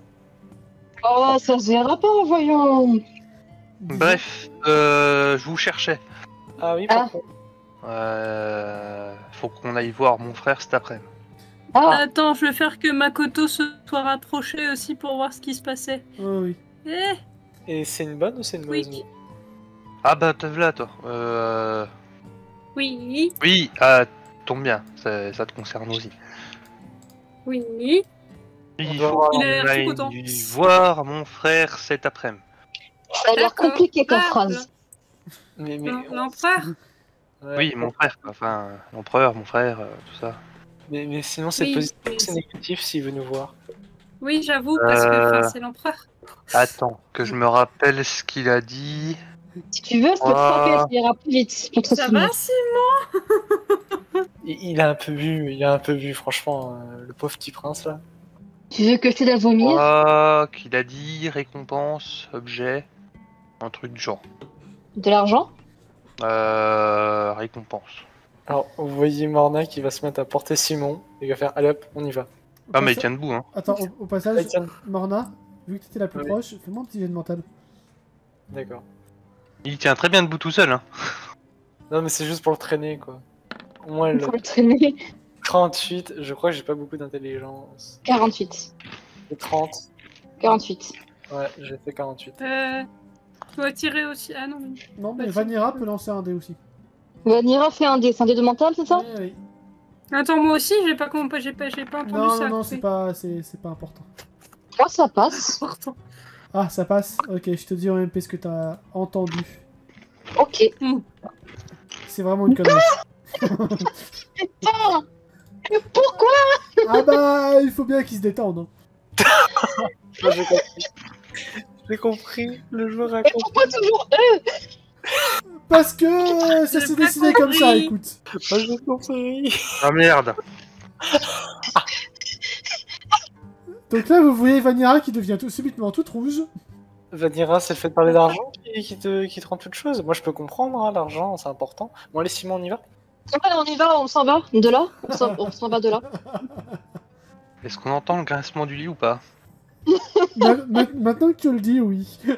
Oh, ça se verra pas, voyons. Bref, je vous cherchais. Ah oui, Ah. pourquoi? Faut qu'on aille voir mon frère cet après-midi. Ah, Attends, je vais faire que Makoto se soit rapproché aussi pour voir ce qui se passait. Oh, oui. Eh, Et c'est une bonne ou c'est une mauvaise oui. nouvelle? Ah bah te voilà toi. Oui, Oui, tombe bien, ça te concerne aussi. oui. Il doit faut voir- qu'on Il a l'air tout aille content. voir mon frère cet après-midi. ça a l'air D'accord. compliqué comme Ah, phrase. Mais L'empereur. Ouais. Oui, mon frère, quoi. Enfin, l'empereur, mon frère, tout ça. Mais sinon, c'est Oui, positif, mais c'est négatif s'il veut nous voir. Oui, j'avoue, parce que enfin, c'est l'empereur. Attends, que je me rappelle ce qu'il a dit. Si tu veux, je peux te frapper, ça ira plus vite. Pour te Ça souvenir. va, Simon? Il a un peu bu, franchement, le pauvre petit prince là. Tu veux que je t'aide à vomir? Qu'il a dit récompense, objet, un truc du genre. De l'argent? Récompense. Alors, vous voyez Morna qui va se mettre à porter Simon, et il va faire allez hop, on y va. Ah, mais il tient debout, hein. Attends, au passage, Ah, tiens. Morna, vu que t'étais la plus Oui. proche, fais-moi un petit jet de mental. D'accord. Il tient très bien debout tout seul, hein. Non, mais c'est juste pour le traîner quoi. Au moins, Pour le traîner. 38, je crois que j'ai pas beaucoup d'intelligence. 48. Et 30, 48. ouais, j'ai fait 48. Tu dois tirer aussi. Ah non. Non, mais Vas-y. Vanira peut lancer un dé aussi. Vanira fait un dé. C'est un dé de mental, c'est ça? Oui, oui. Attends, moi aussi, j'ai pas entendu Non, ça. non, c'est pas important. Moi, ça passe. important. Ah, ça passe. Ok, je te dis en MP ce que t'as entendu. Ok. C'est vraiment une connerie. Putain! Mais pourquoi? Ah bah, il faut bien qu'ils se détendent. Hein. Moi, j'ai compris. J'ai compris, le joueur Mais raconte. pourquoi toujours eux? Parce que ça J'ai s'est pas décidé comme ça, compris. écoute. Moi, j'ai compris. Ah merde. Donc là, vous voyez Vanira qui devient tout subitement toute rouge. Vanira, c'est le fait de parler d'argent qui te rend toute chose. Moi, je peux comprendre, hein, l'argent, c'est important. Bon, allez, Simon, on y va. On y va, on s'en va. De là? On s'en va de là. Est-ce qu'on entend le grincement du lit ou pas? Maintenant que tu le dis, oui. Ouais.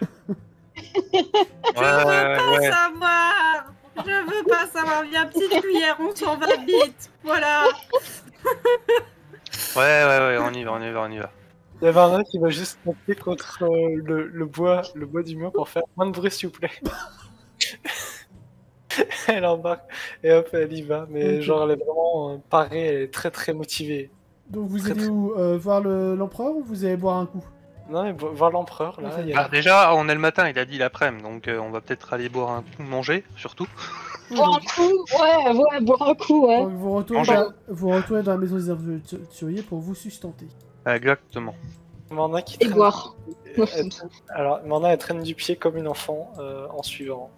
Savoir. Je veux pas savoir, viens, petite cuillère, on s'en va vite. Voilà. Ouais, on y va. Il y a Varna qui va juste taper contre le bois du mur pour faire moins de bruit, s'il vous plaît. Elle embarque et hop, elle y va. Mais Ok. genre, elle est vraiment parée, elle est très très motivée. Donc vous Très, allez très- où voir l'empereur ou vous allez boire un coup? Non, mais voir l'empereur, là, Ok. il y a... Bah, déjà, on est le matin, il a dit l'après-midi, donc on va peut-être aller boire un coup, manger, surtout. Boire un coup, ouais, boire un coup, ouais. Donc vous retournez dans la maison des aventuriers pour vous sustenter. Exactement. Morna qui Et traîne... boire. Alors, Morna, elle traîne du pied comme une enfant en suivant.